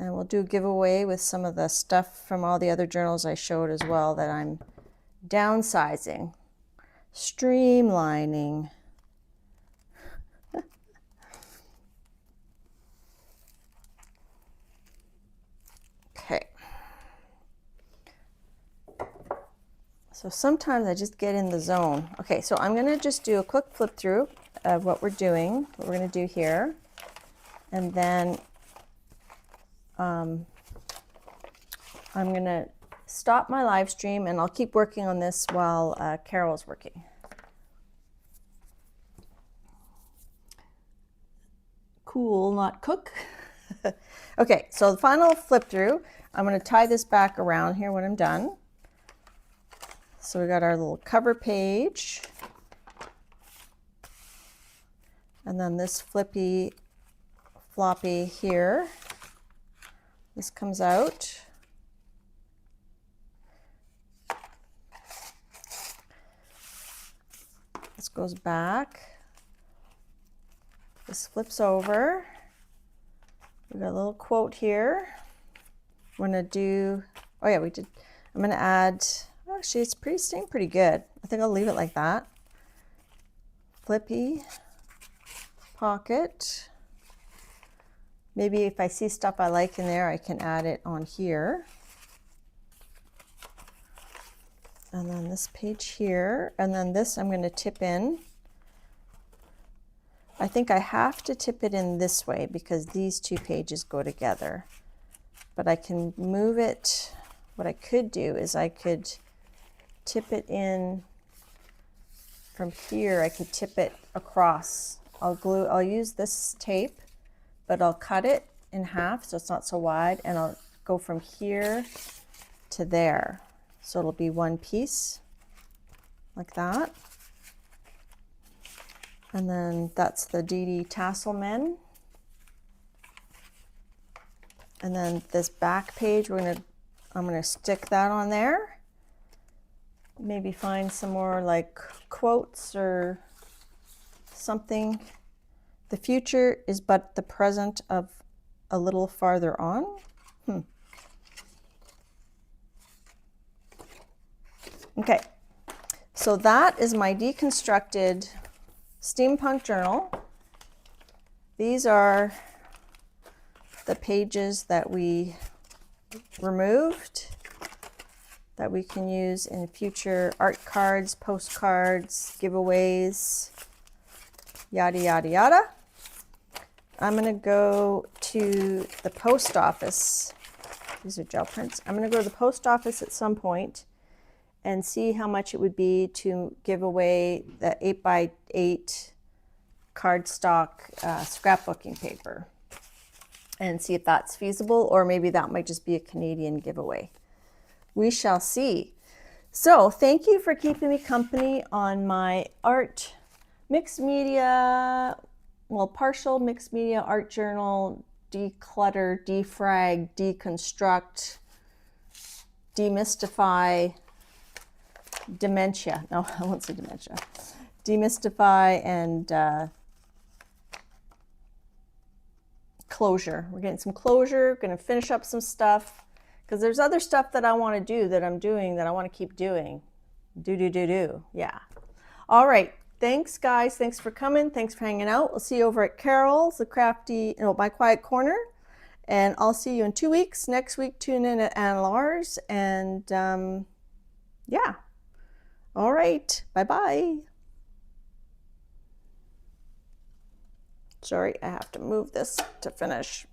And we'll do a giveaway with some of the stuff from all the other journals I showed as well that I'm downsizing, streamlining. Okay. So sometimes I just get in the zone. Okay, so I'm going to just do a quick flip through of what we're doing, what we're going to do here. And then I'm going to stop my live stream and I'll keep working on this while Carol's working. Cool, not cook. Okay, so the final flip through, I'm going to tie this back around here when I'm done. So we got our little cover page. And then this flippy floppy here. This comes out. This goes back. This flips over. We got a little quote here. I'm gonna do, oh yeah, we did. I'm gonna add, actually it's staying pretty good. I think I'll leave it like that. Flippy pocket. Maybe if I see stuff I like in there, I can add it on here. And then this page here, and then this I'm gonna tip in. I think I have to tip it in this way because these two pages go together. But I can move it. What I could do is I could tip it in from here. I could tip it across. I'll use this tape, but I'll cut it in half so it's not so wide, and I'll go from here to there. So it'll be one piece like that. And then that's the DD Tassel Men. And then this back page, I'm gonna stick that on there. Maybe find some more like quotes or something. The future is but the present of a little farther on. Okay, so that is my deconstructed Steampunk Journal. These are the pages that we removed that we can use in future art cards, postcards, giveaways, yada, yada, yada. I'm gonna go to the post office. These are gel prints. I'm gonna go to the post office at some point and see how much it would be to give away the 8x8 cardstock scrapbooking paper and see if that's feasible, or maybe that might just be a Canadian giveaway. We shall see. So thank you for keeping me company on my art mixed media, well, partial mixed media art journal, declutter, defrag, deconstruct, demystify, dementia. No, I won't say dementia. Demystify and closure. We're getting some closure, going to finish up some stuff because there's other stuff that I want to do that I'm doing that I want to keep doing. Do. Yeah. All right. Thanks, guys. Thanks for coming. Thanks for hanging out. We'll see you over at Carol's, the crafty, my quiet corner. And I'll see you in 2 weeks. Next week, tune in at Anna Lars. And yeah. All right. Bye-bye. Sorry, I have to move this to finish.